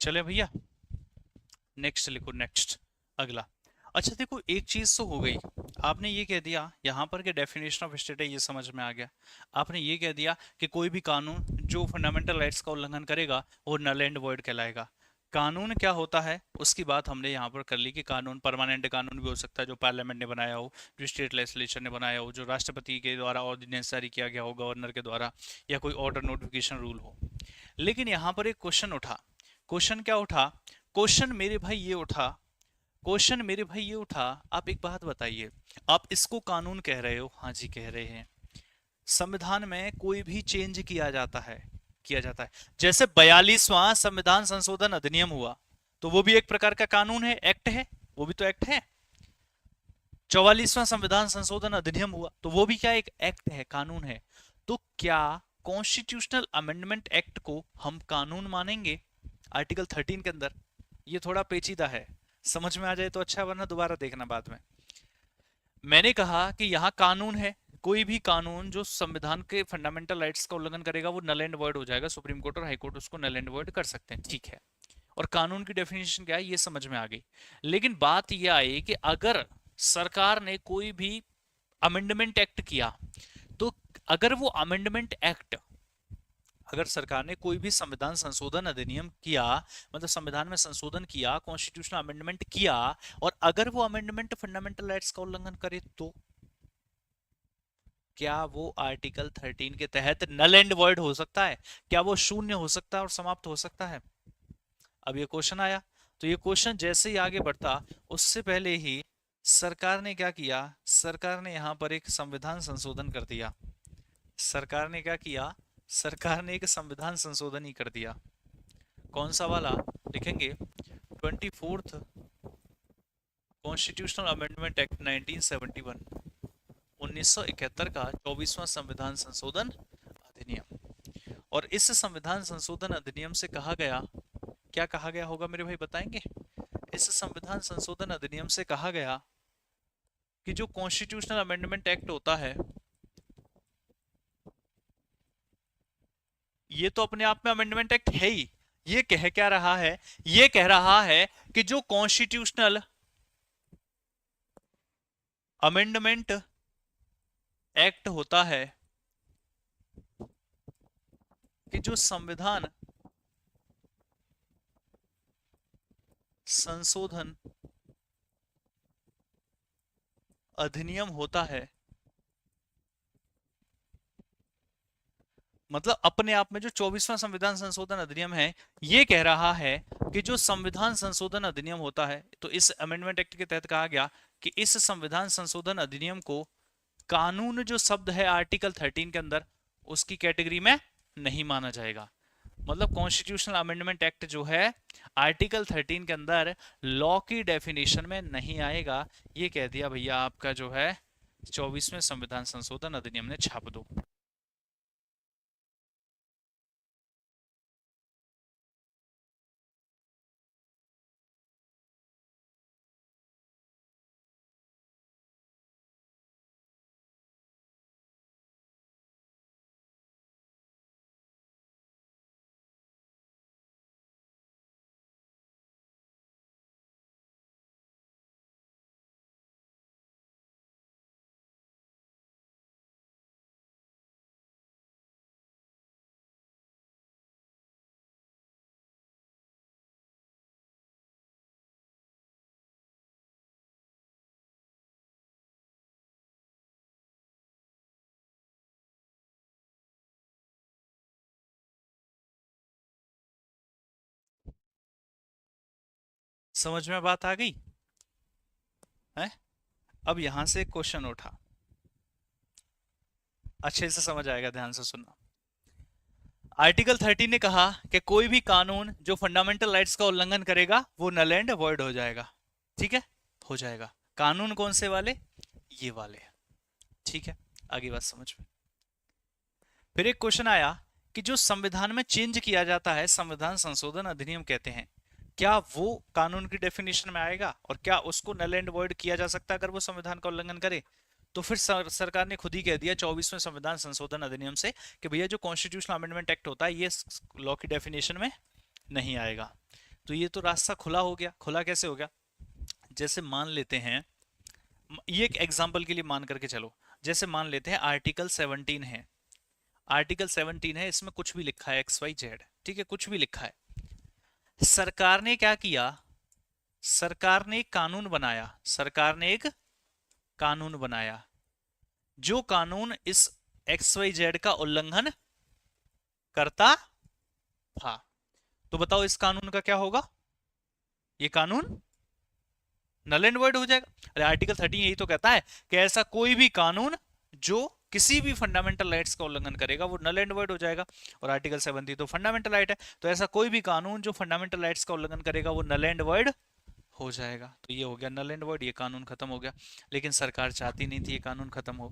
चले भैया, नेक्स्ट लिखो, नेक्स्ट, अगला। अच्छा देखो, एक चीज तो हो गई। आपने ये कह दिया यहाँ पर कि डेफिनेशन ऑफ स्टेट है, ये समझ में आ गया। आपने ये कह दिया कि कोई भी कानून जो फंडामेंटल राइट्स का उल्लंघन करेगा वो नल एंड वॉइड कहलाएगा। कानून क्या होता है उसकी बात हमने यहाँ पर कर ली कि कानून परमानेंट कानून भी हो सकता है, जो पार्लियामेंट ने बनाया हो, जो स्टेट लेजिस्लेचर ने बनाया हो, जो राष्ट्रपति के द्वारा ऑर्डिनेंस जारी किया गया हो, गवर्नर के द्वारा, या कोई ऑर्डर नोटिफिकेशन रूल हो। लेकिन यहाँ पर एक क्वेश्चन उठा। क्वेश्चन क्या उठा? क्वेश्चन मेरे भाई ये उठा, क्वेश्चन मेरे भाई ये उठा, आप एक बात बताइए, आप इसको कानून कह रहे हो? हाँ जी कह रहे हैं। संविधान में कोई भी चेंज किया जाता है, किया जाता है। जैसे 42वां संविधान संशोधन अधिनियम हुआ, तो वो भी एक प्रकार का कानून है, एक्ट है, वो भी तो एक्ट है। 44वां संविधान संशोधन अधिनियम हुआ, तो वो भी क्या एक एक्ट है, कानून है। तो क्या कॉन्स्टिट्यूशनल अमेंडमेंट एक्ट को हम कानून मानेंगे आर्टिकल 13 के अंदर? ये थोड़ा पेचीदा है, समझ में आ जाए तो अच्छा, वरना दोबारा देखना बाद में। मैंने कहा कि यहाँ कानून है, कोई भी कानून जो संविधान के फंडामेंटल राइट्स का उल्लंघन करेगा वो नल एंड वॉइड हो जाएगा, सुप्रीम कोर्ट और हाई कोर्ट उसको नल एंड वॉइड कर सकते हैं, ठीक है। और कानून की डेफिनेशन क्या है ये समझ में आ गई। लेकिन बात यह आई कि अगर सरकार ने कोई भी अमेंडमेंट एक्ट किया, तो अगर वो अमेंडमेंट एक्ट, अगर सरकार ने कोई भी संविधान संशोधन अधिनियम किया, मतलब संविधान में संशोधन किया, कॉन्स्टिट्यूशनल अमेंडमेंट किया, और अगर वो अमेंडमेंट फंडामेंटल राइट्स का उल्लंघन करे, तो क्या वो आर्टिकल 13 के तहत नल एंड वॉइड हो सकता है? क्या वो शून्य हो सकता है और समाप्त हो सकता है? अब ये क्वेश्चन आया, तो ये क्वेश्चन जैसे ही आगे बढ़ता, उससे पहले ही सरकार ने क्या किया, सरकार ने यहां पर एक संविधान संशोधन कर दिया। सरकार ने क्या किया, सरकार ने एक संविधान संशोधन ही कर दिया। कौन सा वाला लिखेंगे? 24th कॉन्स्टिट्यूशनल अमेंडमेंट एक्ट 1971, 1971 का 24वां संविधान संशोधन अधिनियम। और इस संविधान संशोधन अधिनियम से कहा गया, क्या कहा गया होगा मेरे भाई बताएंगे? इस संविधान संशोधन अधिनियम से कहा गया कि जो कॉन्स्टिट्यूशनल अमेंडमेंट एक्ट होता है, ये तो अपने आप में अमेंडमेंट एक्ट है ही। ये कह क्या रहा है? ये कह रहा है कि जो कॉन्स्टिट्यूशनल अमेंडमेंट एक्ट होता है, कि जो संविधान संशोधन अधिनियम होता है, मतलब अपने आप में जो 24वां संविधान संशोधन अधिनियम है, ये कह रहा है कि जो संविधान संशोधन अधिनियम होता है, तो इस अमेंडमेंट एक्ट के तहत कहा गया कि इस संविधान संशोधन अधिनियम को कानून जो शब्द है आर्टिकल 13 के अंदर, उसकी कैटेगरी में नहीं माना जाएगा। मतलब कॉन्स्टिट्यूशनल अमेंडमेंट एक्ट जो है आर्टिकल 13 के अंदर लॉ की डेफिनेशन में नहीं आएगा। ये कह दिया भैया आपका जो है 24वें संविधान संशोधन अधिनियम ने, छाप दो। समझ में बात आ गई है? अब यहां से क्वेश्चन उठा, अच्छे से समझ आएगा, ध्यान से सुनना। आर्टिकल 13 ने कहा कि कोई भी कानून जो फंडामेंटल राइट्स का उल्लंघन करेगा वो नल एंड वॉइड हो जाएगा, ठीक है, हो जाएगा। कानून कौन से वाले? ये वाले, ठीक है, आगे बात समझ में। फिर एक क्वेश्चन आया कि जो संविधान में चेंज किया जाता है, संविधान संशोधन अधिनियम कहते हैं, क्या वो कानून की डेफिनेशन में आएगा? और क्या उसको नल एंड वॉइड किया जा सकता है अगर वो संविधान का उल्लंघन करे? तो फिर सरकार ने खुद ही कह दिया 24वें संविधान संशोधन अधिनियम से कि भैया जो कॉन्स्टिट्यूशनल अमेंडमेंट एक्ट होता है ये लॉ की डेफिनेशन में नहीं आएगा। तो ये तो रास्ता खुला हो गया। खुला कैसे हो गया? जैसे मान लेते हैं, ये एक एग्जाम्पल के लिए मान करके चलो, जैसे मान लेते हैं आर्टिकल 17 है, आर्टिकल 17 है, इसमें कुछ भी लिखा है XYZ, ठीक है, कुछ भी लिखा है। सरकार ने क्या किया? सरकार ने एक कानून बनाया, सरकार ने एक कानून बनाया, जो कानून इस XYZ का उल्लंघन करता था। तो बताओ इस कानून का क्या होगा? ये कानून नल एंड वॉइड हो जाएगा। अरे आर्टिकल 13 यही तो कहता है कि ऐसा कोई भी कानून जो किसी भी फंडामेंटल राइट्स का उल्लंघन करेगा वो नल एंड वॉइड हो जाएगा। और आर्टिकल 70 तो फंडामेंटल राइट है, तो ऐसा कोई भी कानून जो फंडामेंटल राइट्स का उल्लंघन करेगा वो नल एंड वॉइड हो जाएगा। तो ये हो गया नल एंड वॉइड, ये कानून खत्म हो गया। लेकिन सरकार चाहती नहीं थी ये कानून खत्म हो।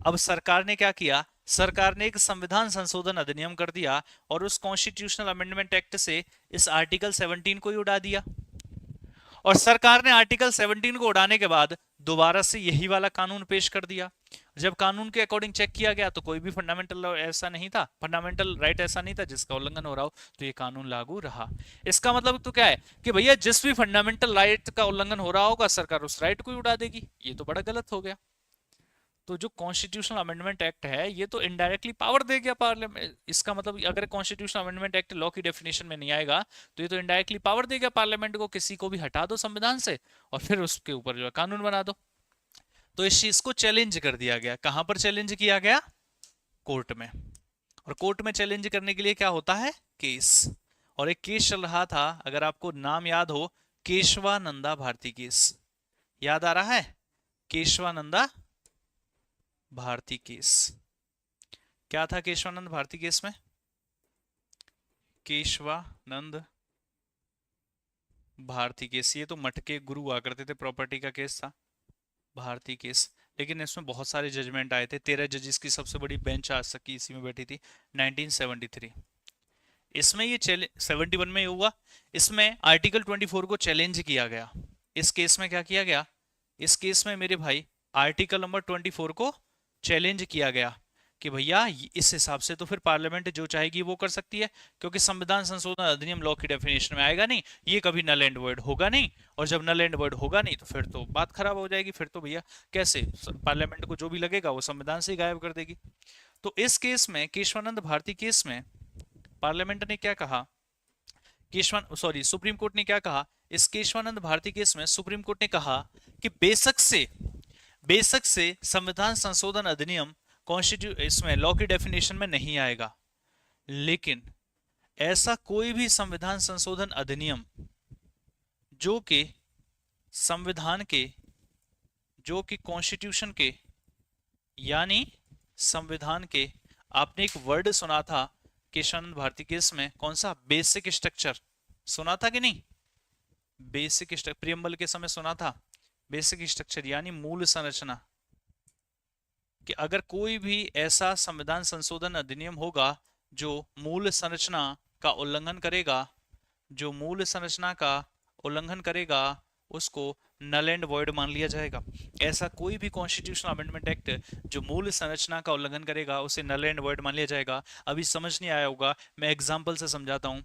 अब सरकार ने क्या किया, सरकार ने एक संविधान संशोधन अधिनियम कर दिया और उस कॉन्स्टिट्यूशनल अमेंडमेंट एक्ट से इस आर्टिकल 17 को ही उड़ा दिया। और सरकार ने आर्टिकल 17 को उड़ाने के बाद दोबारा से यही वाला कानून पेश कर दिया। जब कानून के अकॉर्डिंग चेक किया गया तो कोई भी फंडामेंटल ऐसा नहीं था, फंडामेंटल राइट ऐसा नहीं था जिसका उल्लंघन हो रहा हो, तो ये कानून लागू रहा। इसका मतलब तो क्या है कि भैया जिस भी फंडामेंटल राइट का उल्लंघन हो रहा होगा सरकार उस राइट को ही उड़ा देगी। ये तो बड़ा गलत हो गया। तो जो कॉन्स्टिट्यूशनल अमेंडमेंट एक्ट है ये तो इनडायरेक्टली पावर दे गया पार्लियामेंट। इसका मतलब अगर कॉन्स्टिट्यूशनल अमेंडमेंट एक्ट लॉ की डेफिनेशन में नहीं आएगा तो ये तो इनडायरेक्टली पावर दे गया पार्लियामेंट को, किसी को भी हटा दो संविधान से और फिर उसके ऊपर जो है कानून बना दो। तो इस चीज को चैलेंज कर दिया गया। कहां पर चैलेंज किया गया, कोर्ट में। और कोर्ट में चैलेंज करने के लिए क्या होता है, केस। और एक केस चल रहा था, अगर आपको नाम याद हो, केशवानंदा भारती केस याद आ रहा है, केशवानंदा भारती केस। क्या था केशवानंद भारती केस में, केशवानंद भारती केस, ये तो मठ के गुरु हुआ करते थे, प्रॉपर्टी का केस था भारती केस। लेकिन इसमें बहुत सारे जजमेंट आए थे, 13 जजेस की सबसे बड़ी बेंच आज तक की इसी में बैठी थी, 1973। इसमें ये 71 में ये हुआ। इसमें आर्टिकल 24 को चैलेंज किया गया। इस केस में क्या किया गया, इस केस में मेरे भाई आर्टिकल नंबर 24 को चैलेंज किया गया कि भैया इस हिसाब से तो फिर पार्लियामेंट जो चाहेगी वो कर सकती है, क्योंकि संविधान संशोधन अधिनियम लॉ की डेफिनेशन में आएगा नहीं, ये कभी नल एंड वॉइड होगा नहीं। और जब नल एंड वॉइड होगा नहीं तो फिर तो बात खराब हो जाएगी, फिर तो भैया कैसे पार्लियामेंट को जो भी लगेगा वो संविधान से ही गायब कर देगी। तो इस केस में, केशवानंद भारती केस में, पार्लियामेंट ने क्या कहा, सुप्रीम कोर्ट ने क्या कहा, इस केशवानंद भारती केस में सुप्रीम कोर्ट ने कहा कि बेशक से संविधान संशोधन अधिनियम इसमें लॉ की डेफिनेशन में नहीं आएगा, लेकिन ऐसा कोई भी संविधान संशोधन अधिनियम जो कि संविधान के, जो कि कॉन्स्टिट्यूशन के, यानी संविधान के, आपने एक वर्ड सुना था केशवानंद भारती केस में, कौन सा, बेसिक स्ट्रक्चर, सुना था कि नहीं, बेसिक स्ट्रक्चर प्रियम्बल के समय सुना था, बेसिक स्ट्रक्चर यानी मूल संरचना। कि अगर कोई भी ऐसा संविधान संशोधन अधिनियम होगा जो मूल संरचना का उल्लंघन करेगा, जो मूल संरचना का उल्लंघन करेगा, उसको नल एंड वॉइड मान लिया जाएगा। ऐसा कोई भी कॉन्स्टिट्यूशनल अमेंडमेंट एक्ट जो मूल संरचना का उल्लंघन करेगा उसे नल एंड वॉइड मान लिया जाएगा। अभी समझ नहीं आया होगा, मैं एग्जांपल से समझाता हूं।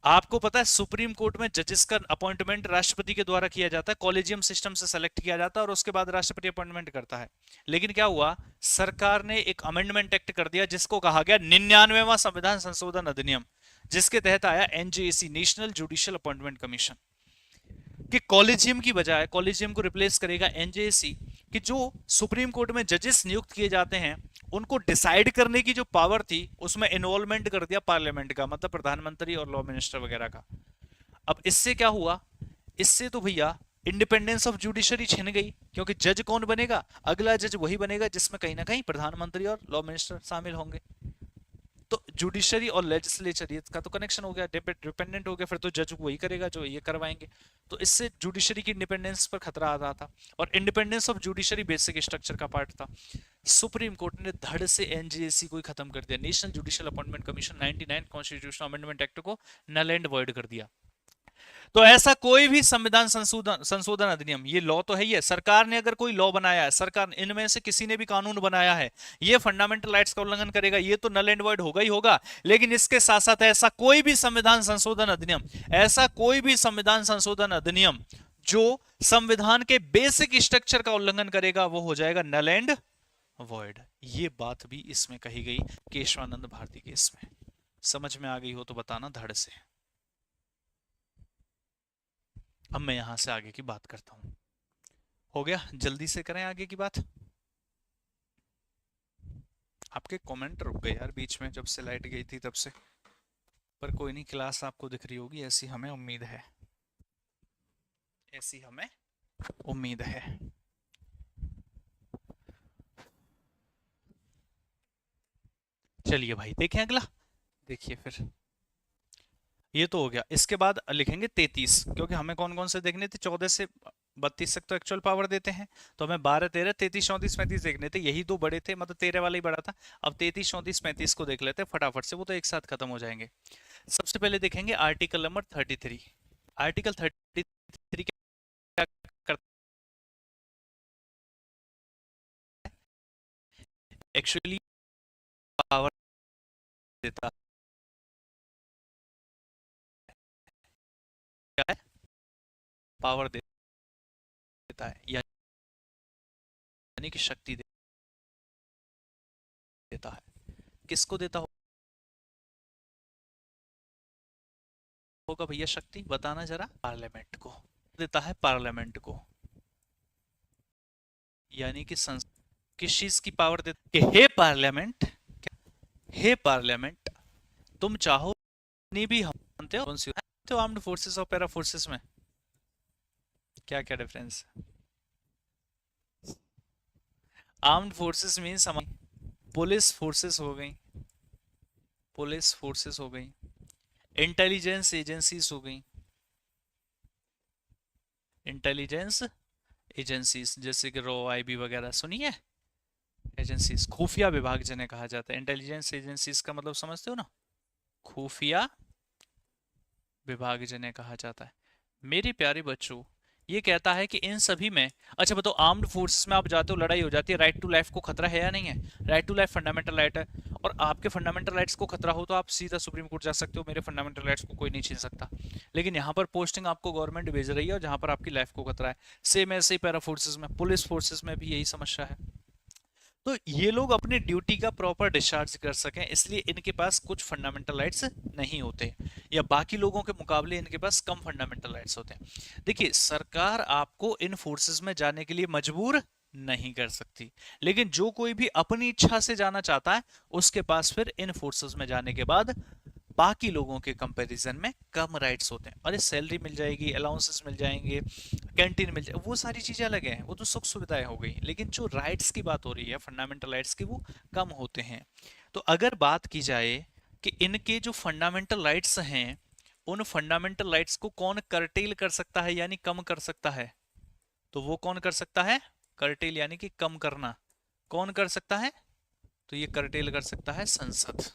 आपको पता है सुप्रीम कोर्ट में जजेस का अपॉइंटमेंट राष्ट्रपति के द्वारा किया जाता है, कॉलेजियम सिस्टम से सेलेक्ट किया जाता है और उसके बाद राष्ट्रपति अपॉइंटमेंट करता है। लेकिन क्या हुआ, सरकार ने एक अमेंडमेंट एक्ट कर दिया जिसको कहा गया 99वां संविधान संशोधन अधिनियम, जिसके तहत आया NJAC, national judicial appointment commission, कि कॉलेजियम की बजाय, कॉलेजियम को रिप्लेस करेगा एनजेएसी, कि जो सुप्रीम कोर्ट में जजेस नियुक्त किए जाते हैं उनको डिसाइड करने की जो पावर थी उसमें इन्वॉल्वमेंट कर दिया पार्लियामेंट का, मतलब प्रधानमंत्री और लॉ मिनिस्टर वगैरह का। अब इससे क्या हुआ, इससे तो भैया इंडिपेंडेंस ऑफ जुडिशरी छिन गई, क्योंकि जज कौन बनेगा, अगला जज वही बनेगा जिसमें कहीं ना कहीं प्रधानमंत्री और लॉ मिनिस्टर शामिल होंगे। तो जुडिशरी और लेजिस्लेचर इसका तो कनेक्शन हो गया, डिपेंडेंट हो गया, फिर तो जज वही करेगा जो ये करवाएंगे। तो इससे जुडिशरी की इंडिपेंडेंस पर खतरा आ रहा था और independence of judiciary basic structure का पार्ट था। सुप्रीम कोर्ट ने धड़ से एनजीएसी को ही खत्म कर दिया, national judicial appointment commission 99 constitutional amendment act को नल एंड वॉइड कर दिया। तो ऐसा कोई भी संविधान संशोधन अधिनियम, ये लॉ तो है ही है, सरकार ने अगर कोई लॉ बनाया है, सरकार इनमें से किसी ने भी कानून बनाया है, ये फंडामेंटल राइट्स का उल्लंघन करेगा, ये तो नल एंड वॉइड होगा ही होगा। लेकिन इसके साथ साथ ऐसा कोई भी संविधान संशोधन अधिनियम, ऐसा कोई भी संविधान संशोधन अधिनियम जो संविधान के बेसिक स्ट्रक्चर का उल्लंघन करेगा वो हो जाएगा नल एंड वॉइड। ये बात भी इसमें कही गई केशवानंद भारती केस में। समझ में आ गई हो तो बताना धड़ से। अब मैं यहां से आगे की बात करता हूं। हो गया, जल्दी से करें आगे की बात। आपके कमेंट रुक गए यार बीच में, जब से लाइट गई थी तब से। पर कोई नहीं, क्लास आपको दिख रही होगी, ऐसी हमें उम्मीद है, ऐसी हमें उम्मीद है। चलिए भाई देखें अगला। देखिए फिर, ये तो हो गया। इसके बाद लिखेंगे 33, क्योंकि हमें कौन कौन से देखने थे, 14 से 32 तक तो एक्चुअल पावर देते हैं, तो हमें 12 13 33 34 35 देखने थे, यही दो बड़े थे, मतलब 13 वाला ही बड़ा था। अब 33 34 35 को देख लेते हैं फटाफट से, वो तो एक साथ खत्म हो जाएंगे। सबसे पहले देखेंगे आर्टिकल नंबर 33। आर्टिकल 33 क्या करता है, एक्चुअली पावर देता क्या है, पावर देता है, यानी कि शक्ति देता है। किसको देता होगा भैया शक्ति, बताना जरा। पार्लियामेंट को देता है, पार्लियामेंट को, यानी कि किस चीज की पावर देता, कि हे पार्लियामेंट, हे पार्लियामेंट, तुम चाहो नहीं भी, हम जानते हो कौन सी जानते हो आर्म्ड फोर्सेस और पैरा फोर्सेस में क्या क्या डिफरेंस है। आर्म्ड फोर्सेस मीन्स हमारी पुलिस फोर्सेस हो गई, पुलिस फोर्सेस हो गई, इंटेलिजेंस एजेंसीज हो गई, इंटेलिजेंस एजेंसीज जैसे कि रॉ आईबी वगैरह सुनिए, एजेंसीज, खुफिया विभाग जिन्हें कहा जाता है। इंटेलिजेंस एजेंसीज का मतलब समझते हो ना, खुफिया विभाग जिन्हें कहा जाता है। मेरे प्यारे बच्चों, ये कहता है कि इन सभी में, अच्छा बताओ, आर्म्ड फोर्सेस में आप जाते हो, लड़ाई हो जाती है, राइट टू लाइफ को खतरा है या नहीं है? Right to life fundamental right है, और आपके फंडामेंटल राइट्स को खतरा हो तो आप सीधा सुप्रीम कोर्ट जा सकते हो, मेरे फंडामेंटल राइट्स को कोई नहीं छीन सकता। लेकिन यहाँ पर पोस्टिंग आपको गवर्नमेंट भेज रही है, और जहाँ पर आपकी लाइफ को खतरा है। सेम ऐसे ही पैरा फोर्सेस में, पुलिस फोर्सेस में भी यही समस्या है। तो ये लोग अपनी ड्यूटी का प्रॉपर डिस्चार्ज कर सकें, इसलिए इनके पास कुछ फंडामेंटल राइट्स नहीं होते, या बाकी लोगों के मुकाबले इनके पास कम फंडामेंटल राइट्स होते हैं। देखिए, सरकार आपको इन फोर्सेस में जाने के लिए मजबूर नहीं कर सकती, लेकिन जो कोई भी अपनी इच्छा से जाना चाहता है, उसके पास फिर इन फोर्सेस में जाने के बाद बाकी लोगों के कंपैरिजन में कम राइट्स होते हैं। अरे सैलरी मिल जाएगी, अलाउंसेस मिल जाएंगे, कैंटीन मिल जाए, वो सारी चीजें अलग हैं, वो तो सुख सुविधाएं हो गई, लेकिन जो राइट्स की बात हो रही है, फंडामेंटल राइट्स की, वो कम होते हैं। तो अगर बात की जाए कि इनके जो फंडामेंटल राइट्स हैं, उन फंडामेंटल राइट्स को कौन कर्टेल कर सकता है, यानी कम कर सकता है, तो वो कौन कर सकता है? कर्टेल यानी कि कम करना, कौन कर सकता है? तो ये कर्टेल कर सकता है संसद।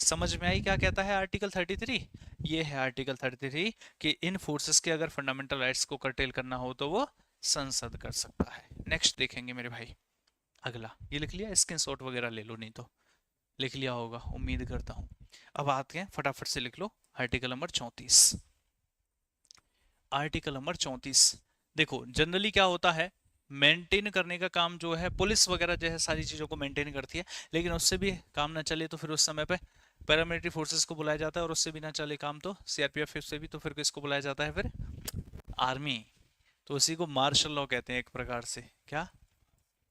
समझ में आई क्या कहता है आर्टिकल 33? ये है आर्टिकल 33 कि इन फोर्सेस के अगर फंडामेंटल राइट्स को कर्टेल करना हो तो वो संसद कर सकता है। नेक्स्ट देखेंगे मेरे भाई, अगला। ये लिख लिया, स्क्रीनशॉट वगैरह ले लो, नहीं तो लिख लिया होगा, उम्मीद करता हूं। अब आते हैं, फटाफट से लिख लो आर्टिकल नंबर 34। आर्टिकल नंबर 34, देखो जनरली क्या होता है, मेंटेन करने का काम जो है पुलिस वगैरह जो है सारी चीजों को मेंटेन करती है, लेकिन उससे भी काम ना चले तो फिर उस समय पे पैरामिलिट्री फोर्सेस को बुलाया जाता है, और उससे भी ना चले काम तो सीआरपीएफ से भी, तो फिर किसको बुलाया जाता है? फिर आर्मी। तो उसी को मार्शल लॉ कहते हैं एक प्रकार से। क्या?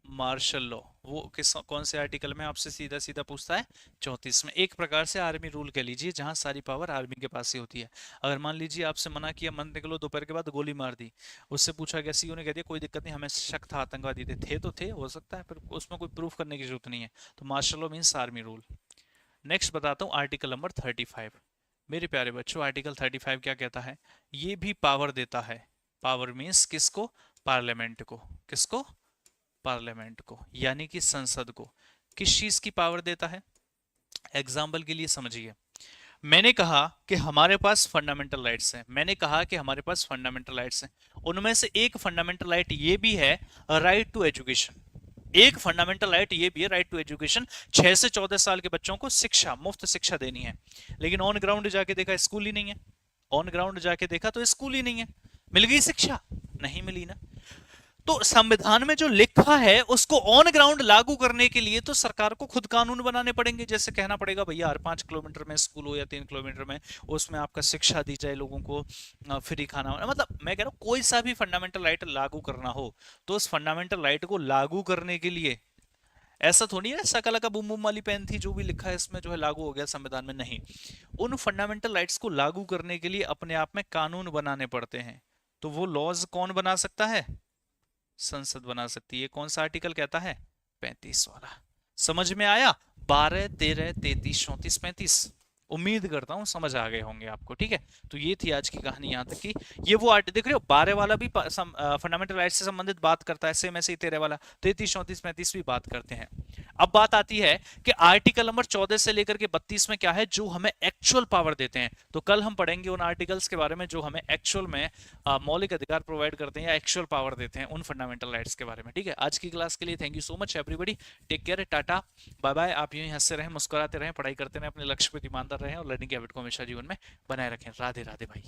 Martial law. वो किस कौन से आर्टिकल में आपसे सीधा सीधा पूछता है? 34 में। एक प्रकार से आर्मी रूल कह लीजिए, जहां सारी पावर आर्मी के पास ही होती है। अगर मान लीजिए आपसे मना किया, मन निकलो, दोपहर के बाद गोली मार दी, उससे पूछा गया, सीओ ने कह दिया कोई दिक्कत नहीं, हमें शक था आतंकवादी थे तो थे, हो सकता है, पर उसमें कोई प्रूफ करने की जरूरत नहीं है। तो martial law means army rule. Next बताता हूँ आर्टिकल नंबर 35। मेरे प्यारे बच्चों, आर्टिकल 35 क्या कहता है? ये भी पावर देता है। पावर मीन्स किसको? पार्लियामेंट को। किसको? पार्लियामेंट को, यानी कि संसद को। किस चीज की पावर देता है? एग्जाम्पल के लिए समझिए, मैंने कहा कि हमारे पास फंडामेंटल राइट्स हैं, मैंने कहा कि हमारे पास फंडामेंटल राइट्स हैं, उनमें से एक फंडामेंटल राइट ये भी है, राइट टू एजुकेशन। एक फंडामेंटल राइट ये भी है, राइट टू एजुकेशन। 6 से 14 साल के बच्चों को शिक्षा, मुफ्त शिक्षा देनी है। लेकिन ऑन ग्राउंड जाके देखा, स्कूल ही नहीं है। ऑन ग्राउंड जाके देखा तो स्कूल ही नहीं है। मिल गई शिक्षा? नहीं मिली ना। तो संविधान में जो लिखा है उसको ऑन ग्राउंड लागू करने के लिए तो सरकार को खुद कानून बनाने पड़ेंगे। जैसे कहना पड़ेगा भैया हर 5 किलोमीटर में स्कूल हो या 3 किलोमीटर में, उसमें आपका शिक्षा दी जाए, लोगों को फ्री खाना। मतलब मैं कह रहा हूं कोई सा भी फंडामेंटल राइट लागू करना हो तो उस फंडामेंटल राइट को लागू करने के लिए ऐसा थोड़ी है सकला का बुम बुम वाली पेन थी, जो भी लिखा है इसमें जो है लागू हो गया संविधान में, नहीं। उन फंडामेंटल राइट्स को लागू करने के लिए अपने आप में कानून बनाने पड़ते हैं। तो वो लॉज कौन बना सकता है? संसद बना सकती है। कौन सा आर्टिकल कहता है? 35 वाला। समझ में आया? 12, 13, 33, 34, 35। उम्मीद करता हूं समझ आ गए होंगे आपको। ठीक है, तो ये थी आज की कहानी यहाँ तक की। ये वो आर्ट देख रहे हो, 12 वाला भी फंडामेंटल राइट से संबंधित बात करता है, सेम ऐसे ही 13 वाला 33, 34, 35 भी बात करते हैं। अब बात आती है कि आर्टिकल नंबर 14 से लेकर के 32 में क्या है जो हमें एक्चुअल पावर देते हैं। तो कल हम पढ़ेंगे उन आर्टिकल्स के बारे में जो हमें एक्चुअल में मौलिक अधिकार प्रोवाइड करते हैं या एक्चुअल पावर देते हैं, उन फंडामेंटल राइट्स के बारे में। ठीक है, आज की क्लास के लिए thank you so much everybody, take care, tata bye bye. आप यूं ही हंसते रहें, मुस्कुराते रहें, पढ़ाई करते रहें, अपने लक्ष्य पर ईमानदार रहें और लर्निंग हैबिट को हमेशा जीवन में बनाए रखें। राधे राधे भाई।